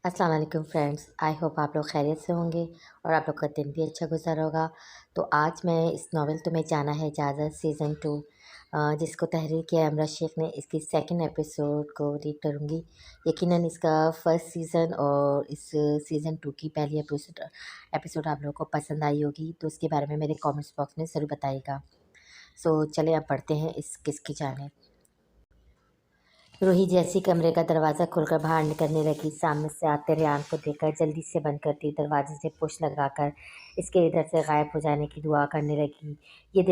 अस्सलाम वालेकुम friends. I hope आप लोग खैरियत से होंगे और आप लोग का दिन भी अच्छा गुजरा होगा। तो आज मैं इस नावल तुम्हें जाना है इजाज़त सीज़न 2 जिसको तहरीर किया है अमरा शेख ने, इसकी सेकंड एपिसोड को रीड करूँगी। यकीनन इसका फर्स्ट सीज़न और इस सीज़न 2 की पहली एपिसोड आप लोगों को पसंद आई होगी, तो उसके बारे में मेरे कमेंट्स बॉक्स में ज़रूर बताइएगा। सो चलिए अब बढ़ते हैं इस किस्से की जानिब। रूही जैसी कमरे का दरवाज़ा खोलकर बाहर निकलने लगी, सामने से आते रेहान को देखकर जल्दी से बंद करती दरवाजे से पुश लगाकर इसके इधर से गायब हो जाने की दुआ करने लगी। ये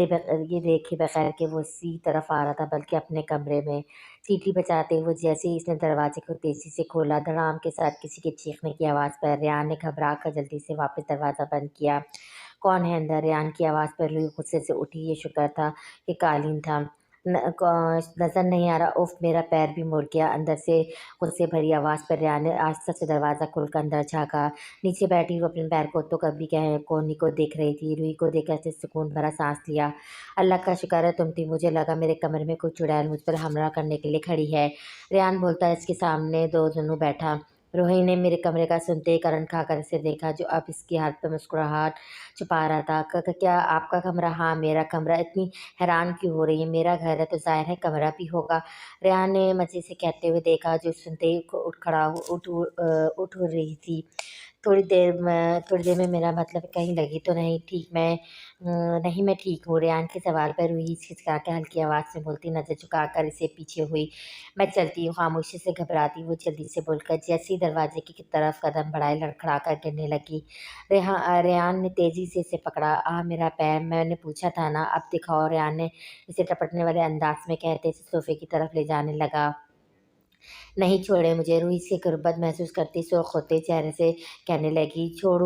देखे बगैर कि वो उसी तरफ आ रहा था, बल्कि अपने कमरे में सीटी बजाते हुए जैसे ही इसने दरवाजे को तेज़ी से खोला, धड़ाम के साथ किसी के चीखने की आवाज़ पर रेहान ने घबरा कर जल्दी से वापस दरवाज़ा बंद किया। कौन है अंदर? रेहान की आवाज़ पर रूही गुस्से से उठी। ये शुक्र था कि कालीन था, नज़र नहीं आ रहा। उफ़! मेरा पैर भी मुड़ गया। अंदर से गुस्से भरी आवाज़ पर रेहान ने आहिस्ता से दरवाज़ा खोलकर अंदर झाँका। नीचे बैठी वो अपने पैर को तो कभी कोहनी को देख रही थी। रूही को देखकर उसने सुकून भरा सांस लिया। अल्लाह का शुक्र है तुम थी, मुझे लगा मेरे कमरे में कोई चुड़ैल मुझ पर हमला करने के लिए खड़ी है। रेहान बोलता इसके सामने दो जुन्नू बैठा। रोही ने मेरे कमरे का सुनते ही करंट खाकर इसे देखा, जो अब इसकी हाथ पर मुस्कुराहट छुपा रहा था। क्या आपका कमरा? हाँ, मेरा कमरा। इतनी हैरान क्यों हो रही है? मेरा घर है तो ज़ाहिर है कमरा भी होगा। रेहान ने मज़े से कहते हुए देखा, जो सुनते ही उठ रही थी। थोड़ी देर में मेरा मतलब कहीं लगी तो नहीं ठीक? नहीं, मैं ठीक हूँ। रेहान के सवाल पर रूही हिचकिचाकर हल्की आवाज़ से बोलती नज़र झुकाकर इसे पीछे हुई। मैं चलती हूँ। खामोशी से घबराती वो जल्दी से बोलकर जैसे ही दरवाजे की तरफ कदम बढ़ाए, लड़खड़ाकर गिरने लगी। रेहान ने तेज़ी से इसे पकड़ा। मेरा पैर, मैंने पूछा था ना, अब दिखाओ। रेहान ने इसे टपटने वाले अंदाज में कहते इसे सोफ़े की तरफ ले जाने लगा। नहीं छोड़े मुझे। रूही से गुर्बत महसूस करती शौक होते चेहरे से कहने लगी, छोड़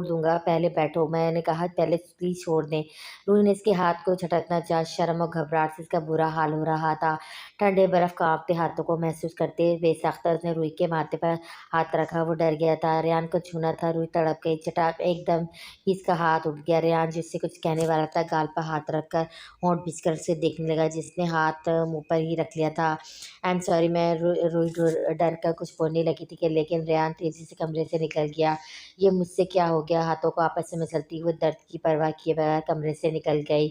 दूँगा, पहले बैठो। मैंने कहा पहले प्लीज़ छोड़ दें। रूही ने इसके हाथ को झटकना चाहा। शर्म और घबराहट से इसका बुरा हाल हो रहा था। ठंडे बर्फ़ काँपते हाथों को महसूस करते बेसाख्ता उसने रूही के माथे पर हाथ रखा। वो डर गया था। रेहान को छूना था। रूही तड़प गई। चटाक एकदम ही इसका हाथ उठ गया। रेहान जिससे कुछ कहने वाला था, गाल पर हाथ रखकर होंठ बिचकर उसे देखने लगा, जिसने हाथ मुँह पर ही रख लिया था। I am sorry. मैं डर कर कुछ बोलने लगी थी कि लेकिन रेहान तेज़ी से कमरे से निकल गया। ये मुझसे क्या हो गया? हाथों को आपस में मसलती हुई दर्द की परवाह किए बगैर कमरे से निकल गई।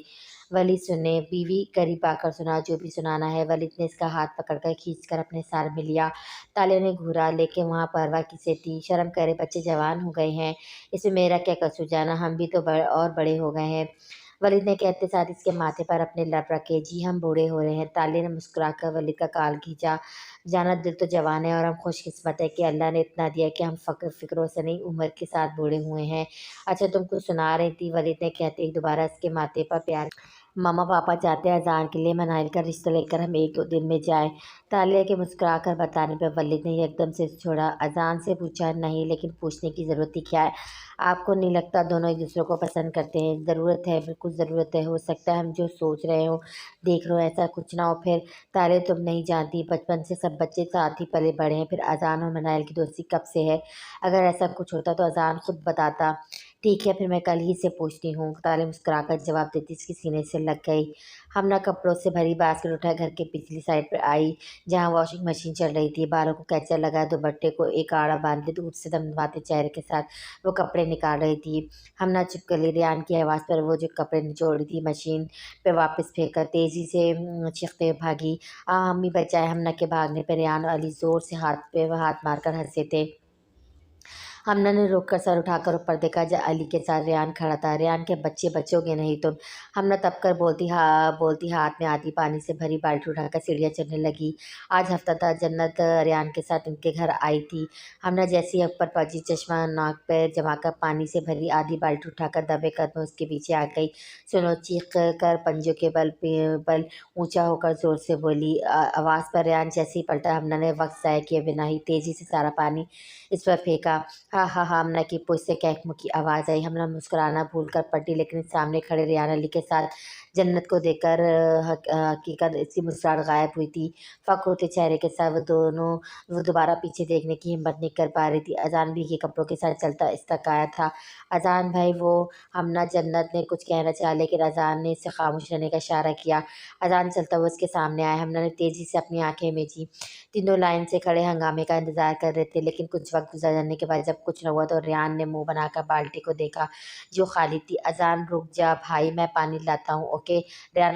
वलीद सुने। बीवी करीब आकर सुना जो भी सुनाना है। वलीद ने इसका हाथ पकड़कर खींचकर अपने सार में लिया। ताले ने घूरा, लेकिन वहाँ परवाह किसे थी? शर्म करे, बच्चे जवान हो गए हैं, इसमें मेरा क्या कसूर? जाना, हम भी तो बड़े हो गए हैं। वलीद ने कहते साथ इसके माथे पर अपने लब रखे। जी, हम बूढ़े हो रहे हैं। ताले ने मुस्कुराकर वलीद का गाल खींचा। जाना, दिल तो जवान है और हम खुशकिस्मत है कि अल्लाह ने इतना दिया कि हम फ़िक्रों से नहीं, उम्र के साथ बूढ़े हुए हैं। अच्छा, तुम कुछ सुना रही थी, वलीद ने कहते ही दोबारा इसके माथे पर प्यार। मम्मा पापा चाहते हैं अज़ान के लिए मनाइल का रिश्ता लेकर हम एक दो दिन में जाएं। तालिया के मुस्कुराकर बताने पर वलीद ने एकदम से छोड़ा। अज़ान से पूछा? नहीं, लेकिन पूछने की ज़रूरत ही क्या है? आपको नहीं लगता दोनों एक दूसरे को पसंद करते हैं? ज़रूरत है, बिल्कुल ज़रूरत है। हो सकता है हम जो सोच रहे हो, देख रहे हो, ऐसा कुछ ना हो। फिर ताले, तुम नहीं जानती, बचपन से सब बच्चे साथ ही पले बड़े हैं। फिर अज़ान और मनाइल की दोस्ती कब से है? अगर ऐसा कुछ होता तो अज़ान खुद बताता। ठीक है, फिर मैं कल ही से पूछती हूँ। ताले मुस्कुराकर जवाब देती इसके सीने से लग गई। हमना कपड़ों से भरी बास्केट उठा घर के पिछली साइड पर आई, जहाँ वॉशिंग मशीन चल रही थी। बालों को कैंचा लगा, दुपट्टे को एक आड़ा बांध ले, दूध से दमदमाते चेहरे के साथ वो कपड़े निकाल रही थी। हमना चुप कर ली। रेहान की आवाज़ पर वो जो कपड़े निचोड़ रही थी मशीन पे वापस फेंककर तेज़ी से चीखते हुए भागी। अम्मी बचाए। हमना के भागने पर रेहान और अली ज़ोर से हाथ पे हाथ मारकर हंसे थे। हमना ने रुक कर सर उठाकर ऊपर देखा, जहाँ अली के साथ रेहान खड़ा था। रेहान के बच्चे बचोगे नहीं तुम? हमना तब कर बोलती हाथ में आधी पानी से भरी बाल्टी उठाकर सीढ़ियाँ चढ़ने लगी। आज हफ्ता था, जन्नत रेहान के साथ उनके घर आई थी। हमना जैसे ही ऊपर पहुंची, चश्मा नाक पर जमाकर पानी से भरी आधी बाल्टी उठाकर दबे कदमों उसके पीछे आ गई। सुनो, चीख कर पंजों के बल ऊंचा होकर जोर से बोली। आवाज़ पर रेहान जैसे ही पलटा, हमना ने वक्त ज़ाया किए बिना ही तेज़ी से सारा पानी इस पर फेंका। ہاں ہاں ہاں ہمنا کی پوچھ سے کہکمو کی آواز آئی۔ ہمنا مسکرانا بھول کر پلٹی، لیکن سامنے کھڑے ریان علی کے ساتھ جنت کو دیکھ کر حقیقت اس کی مسکراہٹ غائب ہوئی تھی۔ فک ہوتے چہرے کے ساتھ وہ دوبارہ پیچھے دیکھنے کی ہمت نہیں کر پا رہی تھی۔ اذان بھی کے کپڑوں کے ساتھ چلتا اس تک آیا تھا۔ اذان بھائی وہ ہمنا جنت نے کچھ کہنا چاہا، لیکن اذان نے اسے خاموش رہنے کا اشارہ کیا۔ اذان چلتا ہوا اس کے سامنے آیا۔ ہمنا نے تیزی سے اپنی آنکھیں میچی۔ تینوں لائن سے کھڑے ہنگامے کا انتظار کر رہے تھے، لیکن کچھ وقت گزر جانے کے بعد جب کچھ نہ ہوا تو ریان نے منہ بنا کر بالٹی کو دیکھا جو خالی تھی۔ اذان رک جا بھائی، میں پانی لاتا ہوں، اوکے؟ ریان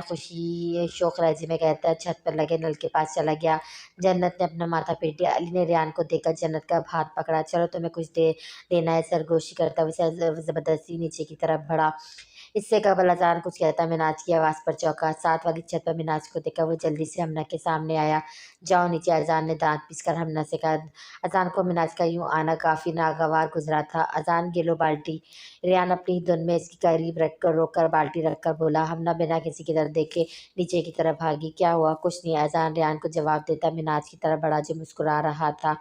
شوق لہجے میں کہتا چھت پر لگے نل کے پاس چلا گیا۔ جنت نے اپنا ماتھا پیٹ دیا۔ علی نے ریان کو دیکھ کر جنت کا ہاتھ پکڑا۔ چلو تمہیں کچھ دے لینا ہے، سرگوشی کرتا ہوا زبردستی نیچے کی طرف بڑھا۔ اس سے قبل اذان کچھ کہتا مناج کی آواز پر چونکا۔ 7 والی چھت پر مناج کو دیکھ کر وہ جلدی سے ہمنا کے سامنے آیا۔ جاؤ نیچے، اذان نے دانت پیس کر ہمنا سے کہا۔ اذان کو مناج کا یوں آنا کافی ناگوار گزرا تھا۔ اذان یہ لو بالٹی۔ ریان اپنی دھن میں اس کی قریب روک کر بالٹی رکھ کر بولا۔ ہمنا بنا کسی کی طرف دیکھے نیچے کی طرف بھاگی۔ کیا ہوا؟ کچھ نہیں، اذان ریان کو جواب دیتا مناج کی طرف بڑھا جو مسکرا رہا تھا۔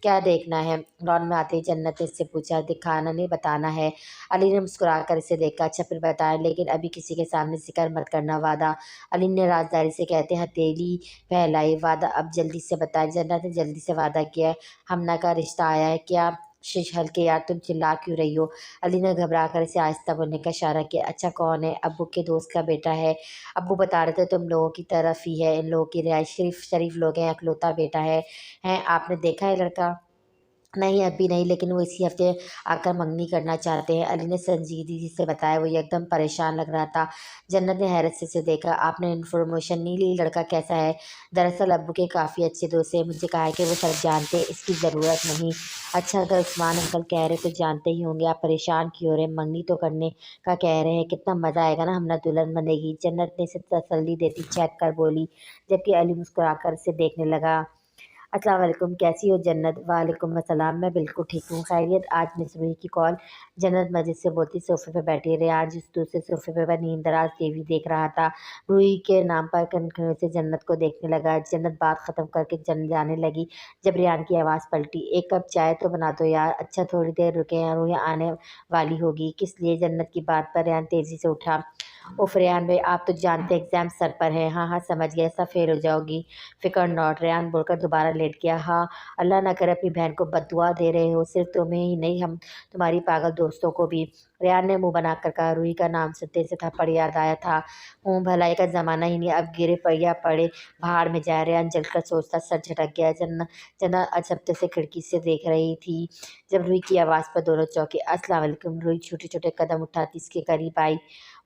کیا دیکھنا ہے؟ لان میں آتے ہی جنت نے اس سے پوچھا۔ دکھانا نہیں، بتانا ہے۔ علی نے مسکرا کر اسے دیکھا۔ اچھا پھر بتائیں، لیکن ابھی کسی کے سامنے ذکر مت کرنا، وعدہ؟ علی نے رازداری سے کہتے ہتھیلی پھیلائی۔ وعدہ؟ اب جلدی سے بتائیں۔ جنت نے جلدی سے وعدہ کیا۔ ہمنا کا رشتہ آیا ہے کیا؟ شش ہلکے یار، تم چلا کیوں رہی ہو؟ علی نے گھبرا کر اسے آہستہ بولنے کا اشارہ کیا۔ اچھا کون ہے؟ ابو کے دوست کا بیٹا ہے۔ ابو بتا رہے تھے تم لوگوں کی طرف ہی ہے، ان لوگوں کی رہائش شریف لوگ ہیں، اکلوتا بیٹا ہے۔ ہیں آپ نے دیکھا ہے لڑکا؟ نہیں ابھی نہیں، لیکن وہ اسی ہفتے آ کر منگنی کرنا چاہتے ہیں، علی نے سنجیدگی سے بتایا۔ وہ یکدم پریشان لگ رہا تھا۔ جنت نے حیرت سے اسے دیکھا۔ آپ نے انفارمیشن نہیں لی؟ لڑکا کیسا ہے؟ دراصل ابو کے کافی اچھے دوست ہیں، مجھے کہا ہے کہ وہ سب جانتے ہیں، اس کی ضرورت نہیں۔ اچھا اگر عثمان انکل کہہ رہے تو جانتے ہی ہوں گے، آپ پریشان کیوں ہو رہے ہیں؟ منگنی تو کرنے کا کہہ رہے ہیں، کتنا مزہ آئے گا نا، ہمنا دلہن بنے گی۔ جنت نے اسے تسلی دیتی چہک کر بولی، جبکہ علی مسکرا کر اسے دیکھنے لگا۔ السلام علیکم، کیسی ہو جنت؟ وعلیکم السلام، میں بالکل ٹھیک ہوں۔ خیریت؟ آج مس روحی کی کال؟ جنت مسجد سے بولتی صوفے پہ بیٹھی۔ ریان جس دوسرے صوفے پہ نیند دراز ٹی وی دیکھ رہا تھا، روحی کے نام پر کنکھیوں سے جنت کو دیکھنے لگا۔ جنت بات ختم کر کے جانے لگی جب ریان کی آواز پلٹی۔ ایک کپ چائے تو بنا دو یار۔ اچھا تھوڑی دیر رکے، روحی آنے والی ہوگی۔ کس لیے؟ جنت کی بات پر ریان تیزی سے اٹھا۔ اوف ریان بھائی، آپ تو جانتے ایگزام سر پر ہے۔ ہاں ہاں سمجھ گیا، سب فیل ہو جاؤ گی، فکر ناٹ، ریان بول کر دوبارہ لیٹ گیا۔ ہاں اللہ نہ کرے اپنی بہن کو بد دعا دے رہے ہو، صرف تمہیں ہی نہیں، ہم تمہاری پاگل دوستوں کو بھی۔ ریان نے منہ بنا کر کہا۔ روحی کا نام سنتے سے تھپڑ یاد آیا تھا۔ بھلائی کا زمانہ ہی نہیں، اب گرے یا پڑے بھاڑ میں جائے۔ ریان جل کر سوچتا سر جھٹک گیا۔ جنت اچھبتے سے کھڑکی سے دیکھ رہی تھی جب روحی کی آواز پر دونوں چونکے۔ السلام علیکم، روحی چھوٹے چھوٹے قدم اٹھاتی اس کے قریب آئی۔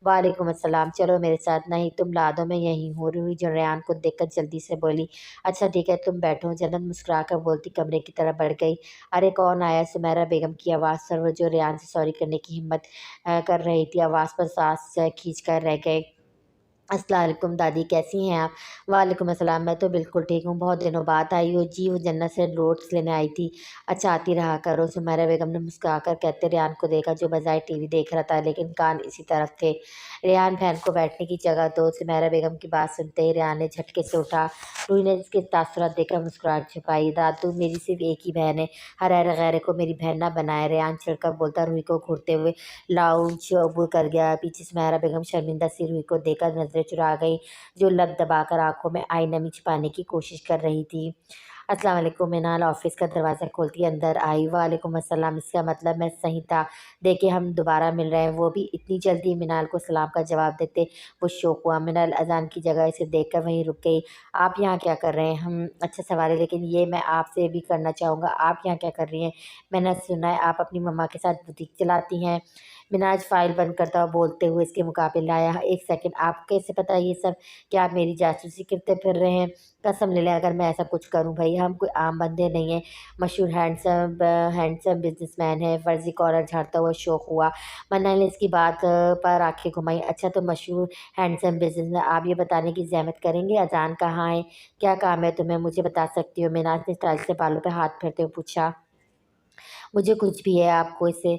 وعلیکم السلام، چلو میرے ساتھ۔ نہیں تم لا دو، میں یہیں ہوں، روحی جو ریان کو دیکھ کر جلدی سے بولی۔ اچھا ٹھیک ہے تم بیٹھو۔ جنت مسکرا کر بولتی کمرے کی طرف بڑھ گئی۔ ارے کون آیا؟ سمیرہ بیگم کی آواز پر وہ جو ریان سے سوری کرنے کی ہمت کر رہی تھی آواز پر سانس کھینچ کر رہ گئے۔ السلام علیکم دادی، کیسی ہیں آپ؟ وعلیکم السلام، میں تو بالکل ٹھیک ہوں، بہت دنوں بعد آئی ہو۔ جی وہ جنت سے نوٹس لینے آئی تھی۔ اچھا آتی رہا کرو، سمیرہ بیگم نے مسکرا کر کہتے ریان کو دیکھا جو بظاہر ٹی وی دیکھ رہا تھا، لیکن کان اسی طرف تھے۔ ریان بہن کو بیٹھنے کی جگہ دو۔ سمیرہ بیگم کی بات سنتے ہی ریان نے جھٹکے سے اٹھا۔ روحی نے اس کے تاثرات دیکھ کر مسکراہٹ چھپائی۔ دادو میری صرف ایک ہی بہن ہے، ہر غیرے کو میری بہن نہ بنائے، ریان چڑھ کر بولتا روحی کو گھورتے ہوئے لاؤنج عبور کر گیا۔ پیچھے سمیرہ بیگم شرمندہ سی روحی کو دیکھ کر نظریں چرا گئی جو لب دبا کر آنکھوں میں آئی نمی چھپانے کی کوشش کر رہی تھی۔ السلام علیکم، منال آفس کا دروازہ کھولتی اندر آئی۔ وعلیکم السلام، اس کا مطلب میں صحیح تھا، دیکھے ہم دوبارہ مل رہے ہیں، وہ بھی اتنی جلدی؟ منال کو سلام کا جواب دیتے وہ شوق ہوا۔ منال اذان کی جگہ اسے دیکھ کر وہیں رک گئی۔ آپ یہاں کیا کر رہے ہیں؟ اچھا سوال ہے، لیکن یہ میں آپ سے بھی کرنا چاہوں گا، آپ یہاں کیا کر رہی ہیں؟ میں نے سنا ہے آپ اپنی مما کے ساتھ بوتیک چلاتی ہیں۔ مناج فائل بند کرتا ہوا بولتے ہوئے اس کے مقابلے لایا۔ ایک سیکنڈ، آپ کیسے پتہ یہ سب؟ کیا آپ میری جاسوسی کرتے پھر رہے ہیں؟ قسم لے لیں اگر میں ایسا کچھ کروں، بھائی ہم کوئی عام بندے نہیں ہیں، مشہور ہینڈسم بزنس مین ہے، فرضی کالر جھاڑتا ہوا شوق ہوا۔ منال نے اس کی بات پر آنکھیں گھمائی۔ اچھا تو مشہور ہینڈسم بزنس مین، آپ یہ بتانے کی زحمت کریں گے اذان کہاں ہے؟ کیا کام ہے تمہیں؟ مجھے بتا سکتی ہو؟ مناج نے اسٹائل سے بالوں پہ ہاتھ پھیرتے ہوئے پوچھا۔ मुझे कुछ भी है आपको इससे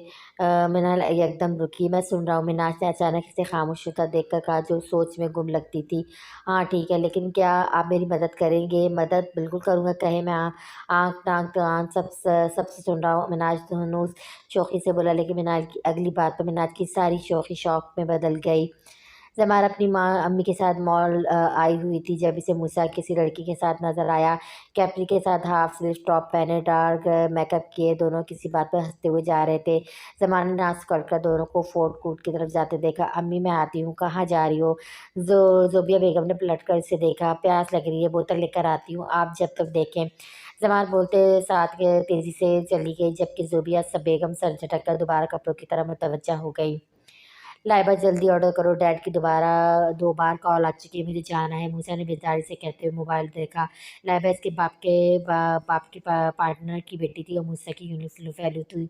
मिनाल एकदम रुकी, मैं सुन रहा हूँ। मिनाज ने अचानक से खामोश होता देखकर कहा जो सोच में गुम लगती थी। हाँ ठीक है, लेकिन क्या आप मेरी मदद करेंगे? मदद बिल्कुल करूँगा, कहे मैं आँख नाक कान सबसे सुन रहा हूँ। मिनाज धनुष शौक़ी से बोला, लेकिन मिनाज की अगली बात पर मिनाज की सारी शौक़ी शौक़ में बदल गई। ज़मार अपनी माँ अम्मी के साथ मॉल आई हुई थी जब इसे मूसा किसी लड़की के साथ नज़र आया। कैप्री के साथ हाफ स्लीव टॉप पहने, डार्क मेकअप किए, दोनों किसी बात पर हँसते हुए जा रहे थे। ज़मान ने नाक पकड़कर दोनों को फोर्ट कोर्ट की तरफ जाते देखा। अम्मी मैं आती हूँ, कहाँ जा रही हो? ज़ोबिया बेगम ने पलटकर इसे देखा। प्यास लग रही है, बोतल लेकर आती हूँ, आप जब तक देखें। ज़मान बोलते साथ के तेज़ी से चली गई, जबकि ज़ोबिया सब बेगम सर झटक कर दोबारा कपड़ों की तरफ मुतवज्जा हो गई। लाइबा जल्दी ऑर्डर करो, डैड की दोबारा 2 बार कॉल आ चुकी है, मुझे जाना है, मूसा ने बेदारी से कहते हुए मोबाइल देखा। लाइबा इसके बाप के पार्टनर की बेटी थी और मूसा की यूनिवर्सिटी वैल्यू थी।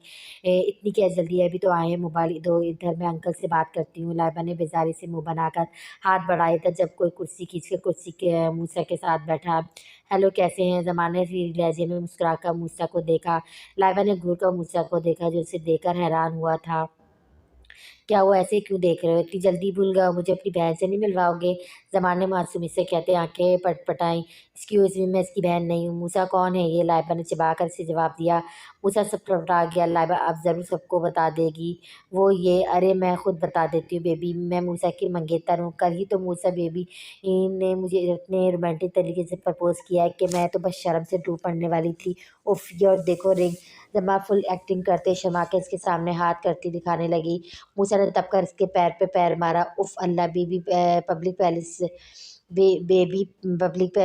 इतनी क्या जल्दी है, अभी तो आए हैं, मोबाइल दो इधर, मैं अंकल से बात करती हूँ। लाइबा ने बेजारी से मुँह बनाकर हाथ बढ़ाया था जब कोई कुर्सी खींच कर कुर्सी के मूसा के साथ बैठा। हेलो कैसे हैं? ज़माने ने फिर लहजे में मुस्कुराकर मूसा को देखा। लाइबा ने घूर कर मूसा को देखा जो उसे देखकर हैरान हुआ था। क्या हुआ, ऐसे क्यों देख रहे हो? इतनी जल्दी भूल गए हो? मुझे अपनी बहन से नहीं मिलवाओगे? ज़मान ने मासूमी से कहते आंखें पटपटाईं। एक्सक्यूज़ मी, मैं इसकी बहन नहीं हूँ। मूसा कौन है ये? लाइबा ने चिढ़ाकर इसे जवाब दिया। मूसा सबटपटा गया। लाइबा अब ज़रूर सबको बता देगी वो ये। अरे मैं खुद बता देती हूँ बेबी, मैं मूसा की मंगेतर हूँ। कल ही तो मूसा बेबी ने मुझे इतने रोमांटिक तरीके से प्रपोज़ किया है कि मैं तो बस शर्म से टूट पड़ने वाली थी। उफ़, ये और देखो रिंग। जमा फुल एक्टिंग करते शर्मा के इसके सामने हाथ करती दिखाने लगी। मूसा ने दबकर इसके पैर पे पैर मारा। उफ़ अल्लाह, public palace baby public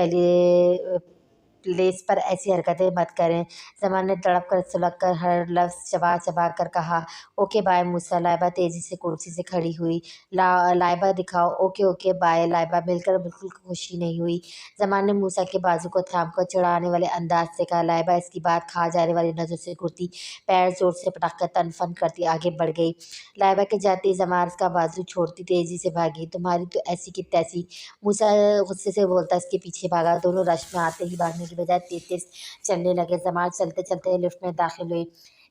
place पर ऐसी हरकतें मत करें। ज़मान ने तड़प कर सुलग कर हर लफ्ज़ चबा चबा कर कहा। ओके बाय मूसा। लाइबा तेज़ी से कुर्सी से खड़ी हुई। लाइबा दिखाओ। Okay okay bye. लाइबा मिलकर बिल्कुल खुशी नहीं हुई। ज़मान ने मूसा के बाजू को थाम कर चिढ़ाने वाले अंदाज से कहा। लाइबा इसकी बात खा जाने वाली नज़र से घूरती, पैर जोर से पटक कर तन फन करती आगे बढ़ गई। लाइबा के जाते ही ज़मार का बाजू छोड़ती तेज़ी से भागी। तुम्हारी तो ऐसी की तैसी। मूसा गुस्से से बोलता इसके पीछे भागा। दोनों रश में आते ही भागने की बजाय तेज-तेज चलने लगे। ज़मार चलते-चलते लिफ्ट में दाखिल हुई।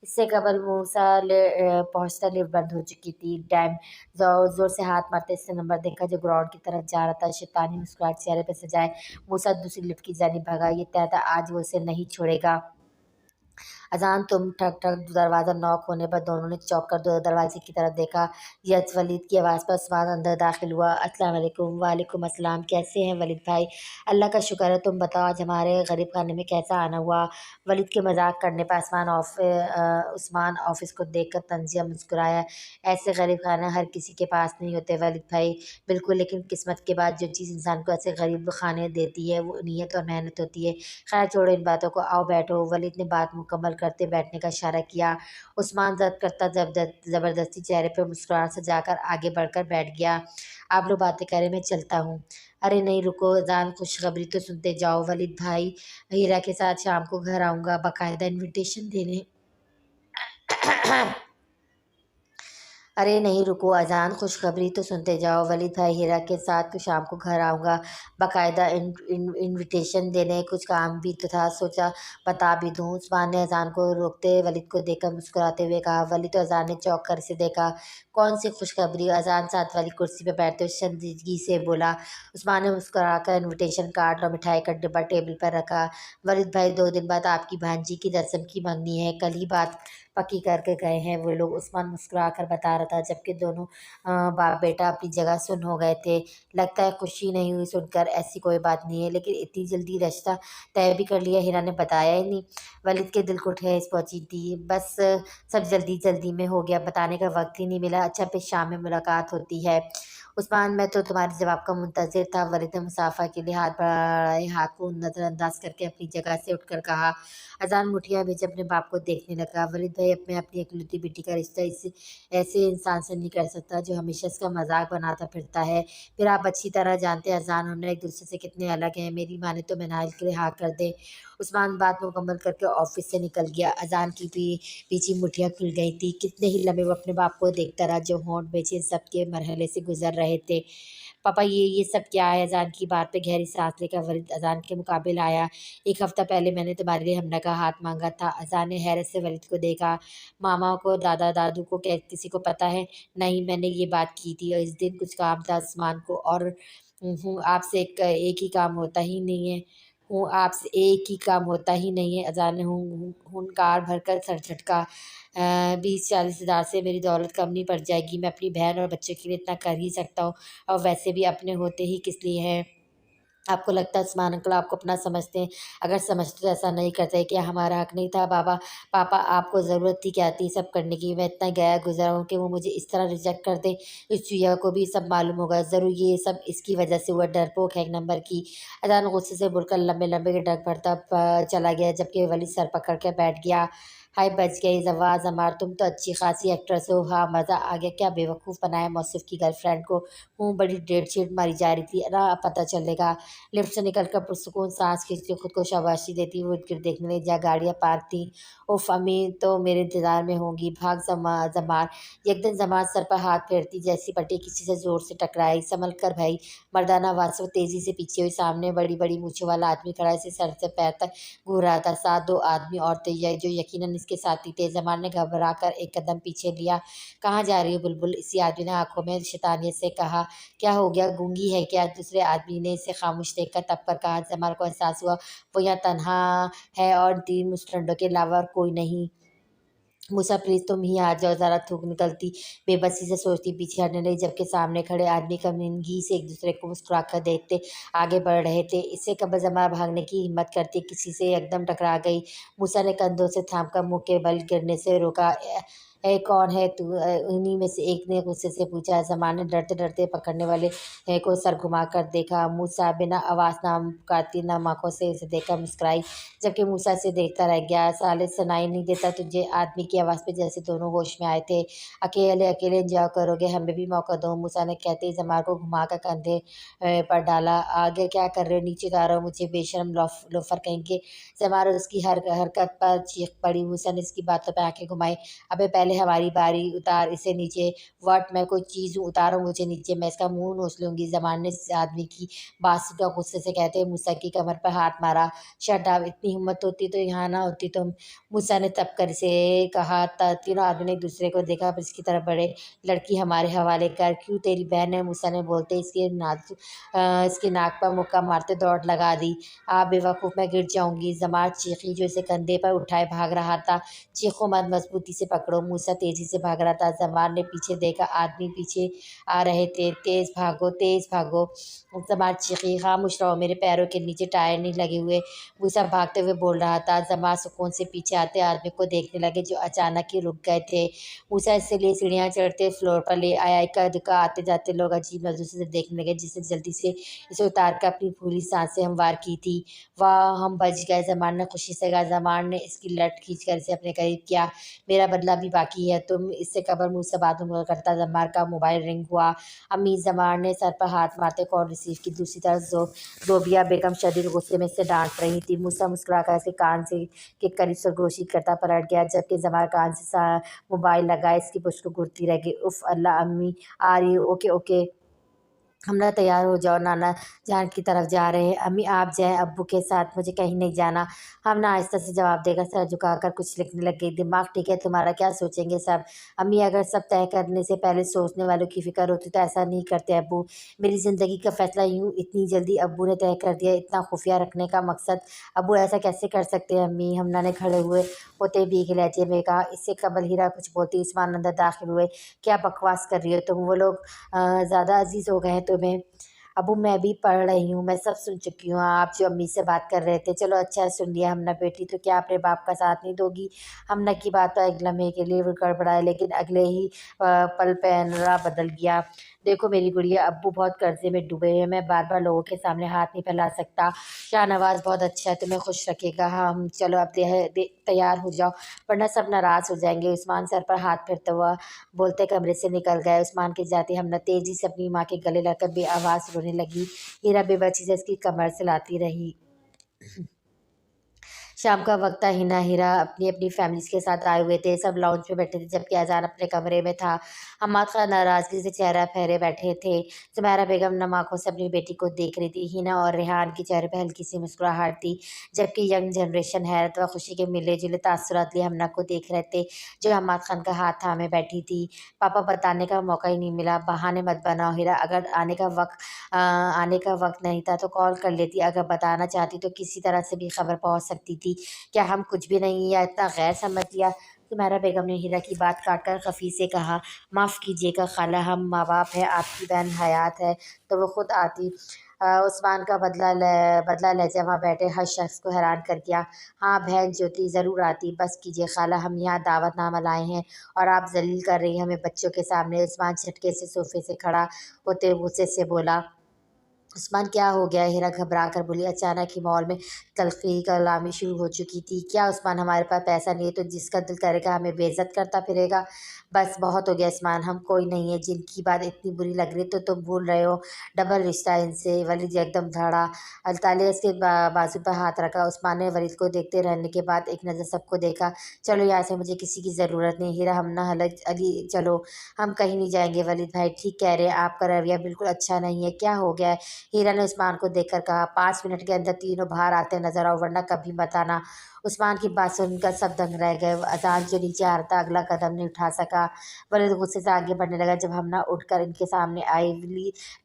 इससे कबल मूसा पहुँचता लिफ्ट बंद हो चुकी थी। डैम! ज़ोर-ज़ोर से हाथ मारते इसने नंबर देखा जो ग्राउंड की तरफ जा रहा था। शैतानी मुस्कुराहट चेहरे पे सजाए मूसा दूसरी लिफ्ट की जानिब भागा। ये तय था आज वो उसे नहीं छोड़ेगा। अज़ान तुम ठक ठक दरवाज़ा नॉक होने पर दोनों ने चौंक कर दरवाजे की तरफ देखा। यस वलीद की आवाज़ पर उस्मान अंदर दाखिल हुआ। अस्सलाम वालेकुम। वालेकुम अस्सलाम। कैसे हैं वलीद भाई? अल्लाह का शुक्र है, तुम बताओ आज हमारे गरीब खाने में कैसा आना हुआ? वलीद के मजाक करने पर उस्मान ऑफिस को देखकर तंजिया मुस्कुराया। ऐसे गरीब खाने हर किसी के पास नहीं होते वलीद भाई। बिल्कुल, लेकिन किस्मत के बाद जो चीज़ इंसान को ऐसे गरीब खाने देती है वो नीयत और मेहनत होती है। खैर छोड़ो इन बातों को, आओ बैठो। वलीद ने बात मुकम्मल करते बैठने का इशारा किया। उस्मान ज़द करता ज़बरदस्ती चेहरे पर मुस्कुराहट सजाकर आगे बढ़कर बैठ गया। आप लोग बातें करें, मैं चलता हूँ। अरे नहीं रुको, अज़ान खुशखबरी तो सुनते जाओ वलीद भाई। हीरा के साथ शाम को घर आऊँगा बाकायदा इनविटेशन देने। अरे नहीं रुको, अज़ान खुशखबरी तो सुनते जाओ। वलीद भाई हीरा के साथ तो शाम को घर आऊँगा बाकायदा इनविटेशन देने। कुछ काम भी तो था, सोचा बता भी दूँ। उस्मान ने अज़ान को रोकते वलीद को देखकर मुस्कुराते हुए कहा। वलीद तो अज़ान ने चौंक कर इसे देखा। कौन सी खुशखबरी? अज़ान साथ वाली कुर्सी पर बैठते हुए संजीदगी से बोला। उस्मान ने मुस्कुराकर इनविटेशन कार्ड और मिठाई का डिब्बा टेबल पर रखा। वलीद भाई 2 दिन बाद आपकी भांजी की रस्म की मंगनी है, कल ही बात पक्की करके गए हैं वो लोग। उस्मान मुस्कुराकर बता रहा था जबकि दोनों बाप बेटा अपनी जगह सुन्न हो गए थे। लगता है खुशी नहीं हुई सुनकर। ऐसी कोई बात नहीं है, लेकिन इतनी जल्दी रिश्ता तय भी कर लिया? हीरा ने बताया ही नहीं। वलीद के दिल को ठेस पहुंची थी। बस सब जल्दी जल्दी में हो गया, बताने का वक्त ही नहीं मिला। अच्छा फिर शाम में मुलाकात होती है। उस्मान मैं तो तुम्हारे जवाब का मुंतज़िर था। वलीद ने मुसाफा के लिए हाथ बढ़ाए, हाथ को नज़रअंदाज करके अपनी जगह से उठकर कहा। अज़ान मुठियाँ भेजे अपने बाप को देखने लगा। वलीद भाई अपने अपनी इकलौती बेटी का रिश्ता इस ऐसे इंसान से नहीं कर सकता जो हमेशा इसका मजाक बनाता फिरता है। फिर आप अच्छी तरह जानते हैं अज़ान, हमने एक दूसरे से कितने अलग हैं। मेरी माने तो मिनाइल के लिए हाँ कर दे عثمان بات مکمل کر کے آفس سے نکل گیا۔ اذان کی پیچھی مٹھیاں کھل گئی تھی۔ کتنے ہی لمحے وہ اپنے باپ کو دیکھتا رہا جو ہونٹ بیچے سب کے مرحلے سے گزر رہے تھے۔ پاپا یہ سب کیا ہے؟ اذان کی بات پہ گہری سانس لے کر ولید اذان کے مقابل آیا۔ ایک ہفتہ پہلے میں نے تمہارے لیے حمنہ کا ہاتھ مانگا تھا۔ اذان نے حیرت سے ولید کو دیکھا۔ ماما کو، دادا دادو کو کسی کو پتہ ہے؟ نہیں، میں نے یہ بات کی تھی اور اس دن کچھ کام تھا عثمان کو، اور ہوں آپ سے ایک ہی کام ہوتا ہی نہیں ہے۔ اذان نے ہنکار بھر کر سر جھٹکا۔ 20-40 ہزار سے میری دولت کم نہیں پڑ جائے گی۔ میں اپنی بہن اور بچے کے لیے اتنا کر ہی سکتا ہوں، اور ویسے بھی اپنے ہوتے ہی کس لیے ہیں؟ آپ کو لگتا ہے عثمان انکل آپ کو اپنا سمجھتے ہیں؟ اگر سمجھتے تو ایسا نہیں کرتے۔ کیا ہمارا حق نہیں تھا پاپا آپ کو ضرورت تھی کیا تھی سب کرنے کی؟ میں اتنا گیا گزرا ہوں کہ وہ مجھے اس طرح ریجیکٹ کر دیں؟ اس چوہیا کو بھی سب معلوم ہوگا ضرور، یہ سب اس کی وجہ سے ہوا، ڈرپوک ہے ایک نمبر کی۔ اذان غصے سے بول کر لمبے لمبے ڈگ بھرتا چلا گیا، جبکہ ولید سر پکڑ کے بیٹھ گیا۔ ہائے بچ گئی واہ زمار، تم تو اچھی خاصی ایکٹریس ہو۔ ہاں مزہ آ گیا، کیا بے وقوف بنایا موصف کی گرل فرینڈ کو؟ بڑی ڈیٹ شیٹ ماری جا رہی تھی نا، اب پتہ چلے گا۔ لفٹ سے نکل کر پرسکون سانس کھینچتی خود کو شاباشی دیتی وہ ارد گرد دیکھنے لگی جہاں گاڑیاں پارک تھیں۔ اف امی تو میرے انتظار میں ہوں گی، بھاگ زمار۔ یکدم زمار سر پر ہاتھ پھیرتی جیسی پٹی کسی سے زور سے ٹکرائی۔ سنبھل کر بھائی، مردانہ آواز سے وہ تیزی سے پیچھے ہوئی۔ سامنے بڑی بڑی مونچھوں والا آدمی کھڑا اسے سر سے پیر تک گھور رہا تھا، ساتھ 2 آدمی عورتیں جو یقیناً اس کے ساتھی تھے۔ زمار نے گھبرا کر ایک قدم پیچھے لیا۔ کہاں جا رہی ہو بلبل؟ اسی آدمی نے آنکھوں میں شیطانیت سے کہا۔ کیا ہو گیا، گونگی ہے کیا؟ دوسرے آدمی نے اسے خاموش دیکھ کر تب کر کہا۔ زمار کو احساس ہوا وہ یہاں تنہا ہے اور 3 مسٹنڈوں کے علاوہ اور کوئی نہیں۔ موسیٰ پلیز تم ہی آ جاؤ، ذرا تھوک نکلتی بے بسی سے سوچتی پیچھے ہٹنے لگی، جبکہ سامنے کھڑے آدمی کمینگی سے ایک دوسرے کو مسکرا کر دیکھتے آگے بڑھ رہے تھے۔ اس سے قبل زمار بھاگنے کی ہمت کرتی کسی سے یکدم ٹکرا گئی۔ موسیٰ نے کندھوں سے تھام کر منہ کے بل گرنے سے روکا۔ اے کون ہے تو؟ انہی میں سے ایک نے غصے سے پوچھا۔ زمار نے ڈرتے ڈرتے پکڑنے والے کو سر گھما کر دیکھا۔ موسیٰ بنا آواز نام پکارتی نم آنکھوں سے اسے دیکھ کر مسکرائی، جبکہ موسیٰ اسے دیکھتا رہ گیا۔ سالے سنائی نہیں دیتا تجھے؟ آدمی کی آواز پہ جیسے دونوں ہوش میں آئے تھے۔ اکیلے انجوائے کرو گے، ہمیں بھی موقع دو، موسیٰ نے کہتے ہی زمار کو گھما کر کندھے پر ڈالا۔ آگے کیا کر رہے ہو؟ نیچے اتارو مجھے، بے شرم لوفر کہیں کے۔ زمار اس کی حرکت پر چیخ پڑی۔ موسیٰ نے اس کی باتوں پہ آنکھیں گھمائی۔ ابے پہلے ہماری باری، اتار اسے نیچے۔ واٹ، میں کوئی چیز ہوں؟ اتارو مجھے نیچے، میں اس کا منہ نوچ لوں گی۔ زمار نے اس آدمی کی بات سن کر غصے سے کہتے ہوئے موسیٰ کی کمر پر ہاتھ مارا۔ شٹ اپ، اتنی ہمت ہوتی تو یہاں نہ ہوتی تم، موسیٰ نے تب کر اسے کہا۔ تینوں آدمی نے ایک دوسرے کو دیکھا پھر اس کی طرف بڑھے۔ لڑکی ہمارے حوالے کر۔ کیوں، تیری بہن ہے؟ موسیٰ نے بولتے اس کی ناک پر مکہ مارتے دوڑ لگا دی۔ بے وقوف، میں گر جاؤں گی، زمار چیخی جو اسے کندھے پر اٹھائے بھاگ رہا تھا۔ چیخو مت، مضبوطی سے پکڑو۔ موسیٰ تیزی سے بھاگ رہا تھا۔ زمار نے پیچھے دیکھا، آدمی پیچھے آ رہے تھے۔ تیز بھاگو، تیز بھاگو، زمار چیخی۔ خاموش رہو، میرے پیروں کے نیچے ٹائر نہیں لگے ہوئے، موسیٰ بھاگتے ہوئے بول رہا تھا۔ زمار سکون سے پیچھے آتے آدمی کو دیکھنے لگے جو اچانک ہی رک گئے تھے۔ موسیٰ اس سے لیے سیڑھیاں چڑھتے فلور پر لے آیا۔ اکا دکا آتے جاتے لوگ عجیب نظروں سے دیکھنے لگے جس نے جلدی سے اسے اتار کر اپنی پھولی سانسیں ہموار کی تھی۔ واہ، ہم بچ گئے، زمار نے خوشی سے کہا۔ زمار نے اس کی لٹ کھینچ کر اسے اپنے قریب کیا۔ میرا بدلہ بھی باقی ہے تم، اس سے قبل موسیٰ بات مکمل کرتا زمار کا موبائل رنگ ہوا۔ امی، زمار نے سر پر ہاتھ مارتے کال ریسیو کی۔ دوسری طرف زوبیہ بیگم شدید غصے میں اسے ڈانٹ رہی تھی۔ موسیٰ مسکرا کر اس کے کان کے قریب سرگوشی کرتا پلٹ گیا، جبکہ زمار کان سے موبائل لگائے اس کی پشت کو گھورتی رہ گئی۔ اف اللہ، امی آ رہی ہے، اوکے اوکے، حملہ تیار ہو جاؤ، نانا جان کی طرف جا رہے ہیں۔ امی آپ جائیں ابو کے ساتھ، مجھے کہیں نہیں جانا، ہم نے آہستہ سے جواب دے کر سر جھکا کر کچھ لکھنے لگ گئی۔ دماغ ٹھیک ہے تمہارا؟ کیا سوچیں گے سب؟ امی اگر سب طے کرنے سے پہلے سوچنے والوں کی فکر ہوتی تو ایسا نہیں کرتے ابو، میری زندگی کا فیصلہ یوں اتنی جلدی ابو نے طے کر دیا، اتنا خفیہ رکھنے کا مقصد؟ ابو ایسا کیسے کر سکتے ہیں امی، حمنہ نے کھڑے ہوتے بھیگے لہجے میں کہا۔ اس سے قبل ہیرا کچھ بولتی عثمان اندر داخل ہوئے۔ کیا بکواس کر رہی ہو تم، وہ لوگ زیادہ عزیز ہو گئے ہیں تمہیں؟ ابو میں بھی پڑھ رہی ہوں، میں سب سن چکی ہوں، آپ جو امی سے بات کر رہے تھے۔ چلو اچھا ہے سن لیا حمنہ بیٹی، تو کیا اپنے باپ کا ساتھ نہیں دو گی؟ حمنہ کی بات تو ایک لمحے کے لیے گڑبڑائی لیکن اگلے ہی پل پینرا بدل گیا۔ دیکھو میری گڑیا، ابو بہت قرضے میں ڈوبے ہیں، میں بار بار لوگوں کے سامنے ہاتھ نہیں پھیلا سکتا۔ شاہ نواز بہت اچھا ہے، تمہیں خوش رکھے گا۔ ہاں چلو اب تیار ہو جاؤ ورنہ سب ناراض ہو جائیں گے، عثمان سر پر ہاتھ پھیرتا ہوا بولتے کمرے سے نکل گئے۔ عثمان کے جاتے حمنہ تیزی سے اپنی ماں کے گلے لگ کر بے آواز رونے لگی۔ ہیرا بے بسی سے اس کی کمر سلاتی رہی۔ शाम का वक्त था। हिना हीरा अपनी अपनी फैमिलीज़ के साथ आए हुए थे। सब लाउंज पे बैठे थे जबकि अज़ान अपने कमरे में था। हम्माद खान नाराज़गी से चेहरा फेरे बैठे थे। सुमेरा बेगम नम आँखों से अपनी बेटी को देख रही थी। हिना और रेहान के चेहरे पे हल्की सी मुस्कुराहट थी, जबकि यंग जनरेशन हैरत व खुशी के मिले-जुले तासुरात लिए हमना को देख रहे थे, जो हम्माद खान का हाथ थामे बैठी थी। पापा बताने का मौका ही नहीं मिला। बहाने मत बनाओ हीरा, अगर आने का वक़्त नहीं था तो कॉल कर लेती। अगर बताना चाहती तो किसी तरह से भी खबर पहुँच सकती थी। क्या हम कुछ भी नहीं या इतना गैर समझ लिया? सुमेरा बेगम ने हीरा की बात काट कर खफ़ी से कहा, माफ़ कीजिएगा खाला, हम माँ-बाप हैं, आपकी बहन हयात है तो वो खुद आती। उस्मान का बदला लहज़ा वहाँ बैठे हर शख़्स को हैरान कर दिया। हाँ बहन ज्योति ज़रूर आती, बस कीजिए खाला, हम यहाँ दावतनामा लाए हैं और आप ज़लील कर रही हैं हमें बच्चों के सामने। उस्मान झटके से सोफ़े से खड़ा होते गुस्से से बोला। उस्मान क्या हो गया? हीरा घबरा कर बोली। अचानक ही मॉल में तल्ख़ी कलामी शुरू हो चुकी थी। क्या उस्मान, हमारे पास पैसा नहीं है तो जिसका दिल करेगा हमें बेइज्जत करता फिरेगा? बस बहुत हो गया उस्मान, हम कोई नहीं है जिनकी बात इतनी बुरी लग रही तो तुम भूल रहे हो डबल रिश्ता इनसे। वलीद एकदम धड़ा। अलतालिया इसके बाजू पर हाथ रखा। उस्मान ने वलीद को देखते रहने के बाद एक नज़र सबको देखा। चलो यहाँ से, मुझे किसी की ज़रूरत नहीं। हीरा, हम ना हलक अली, चलो हम कहीं नहीं जाएंगे। वलीद भाई ठीक कह रहे हैं, आपका रवैया बिल्कुल अच्छा नहीं है। क्या हो गया है? हीरा ने उस्मान को देखकर कहा, 5 मिनट के अंदर तीनों बाहर आते नजर आओ वरना कभी मत आना। उस्मान की बात सुनकर सब दंग रह गए। अजान जो नीचे आ रहा था अगला कदम नहीं उठा सका। वलीद गुस्से से आगे बढ़ने लगा। जब हमना उठकर इनके सामने आई,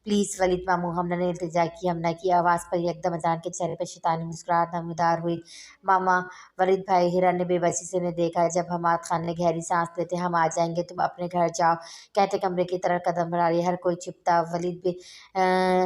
प्लीज़ वलीद मामू, हमने ने इल्तिजा की। हमना की आवाज़ पर एकदम अजान के चेहरे पर शैतानी मुस्कुराहट नमूदार हुई। मामा, वलीद भाई, हीरा ने बेबसी से उन्हें देखा। जब हमाद खान ने गहरी सांस लेते, हम आ जाएंगे, तुम अपने घर जाओ कहते कमरे की तरफ कदम बढ़ा रही। हर कोई चुप था। वलीद भी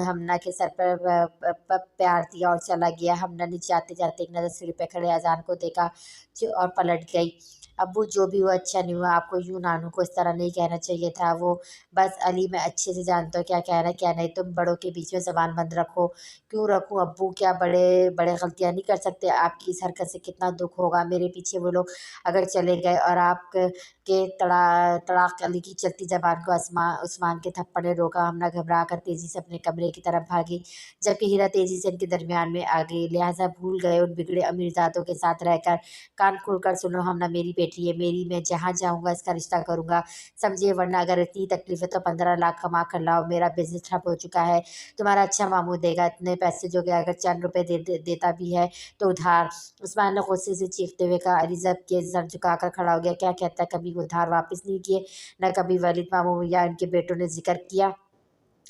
हमना के सर पर प्यार दिया और चला गया। हमना ने जाते जाते एक नज़र सीढ़ी पे खड़े अजान को देखा जो और पलट गई। अब्बू, जो भी हुआ अच्छा नहीं हुआ। आपको यूँ नानू को इस तरह नहीं कहना चाहिए था। वो बस अली, मैं अच्छे से जानता हूँ क्या कहना है क्या नहीं। तुम बड़ों के बीच में ज़बान बंद रखो। क्यों रखूँ अब्बू? क्या बड़े बड़े गलतियाँ नहीं कर सकते? आपकी इस हरकत से कितना दुख होगा। मेरे पीछे वो लोग अगर चले गए और आप के तड़ाक अली की चलती ज़बान को उस्मान के थप्पड़ ने रोका। हमना घबरा कर तेज़ी से अपने कमरे की तरफ भागी, जबकि हीरा तेज़ी से इनके दरमियान में आ गई। लिहाजा भूल गए उन बिगड़े अमीरजादों के साथ रहकर। कान खोलकर सुनो, हमना मेरी बेटी है, मेरी, मैं जहाँ चाहूँगा इसका रिश्ता करूँगा, समझिए, वरना अगर इतनी तकलीफ है तो 15 लाख कमा कर लाओ। मेरा बिजनेस ठप हो चुका है, तुम्हारा अच्छा मामू देगा इतने पैसे, जो कि अगर चंद रुपए देता भी है तो उधार। उस्मान ने गुस्से से चीखते हुए कहा। अली जब के सर झुकाकर खड़ा हो गया। क्या कहता है? कभी उधार वापस नहीं किए, न कभी वलीद मामू या इनके बेटों ने जिक्र किया।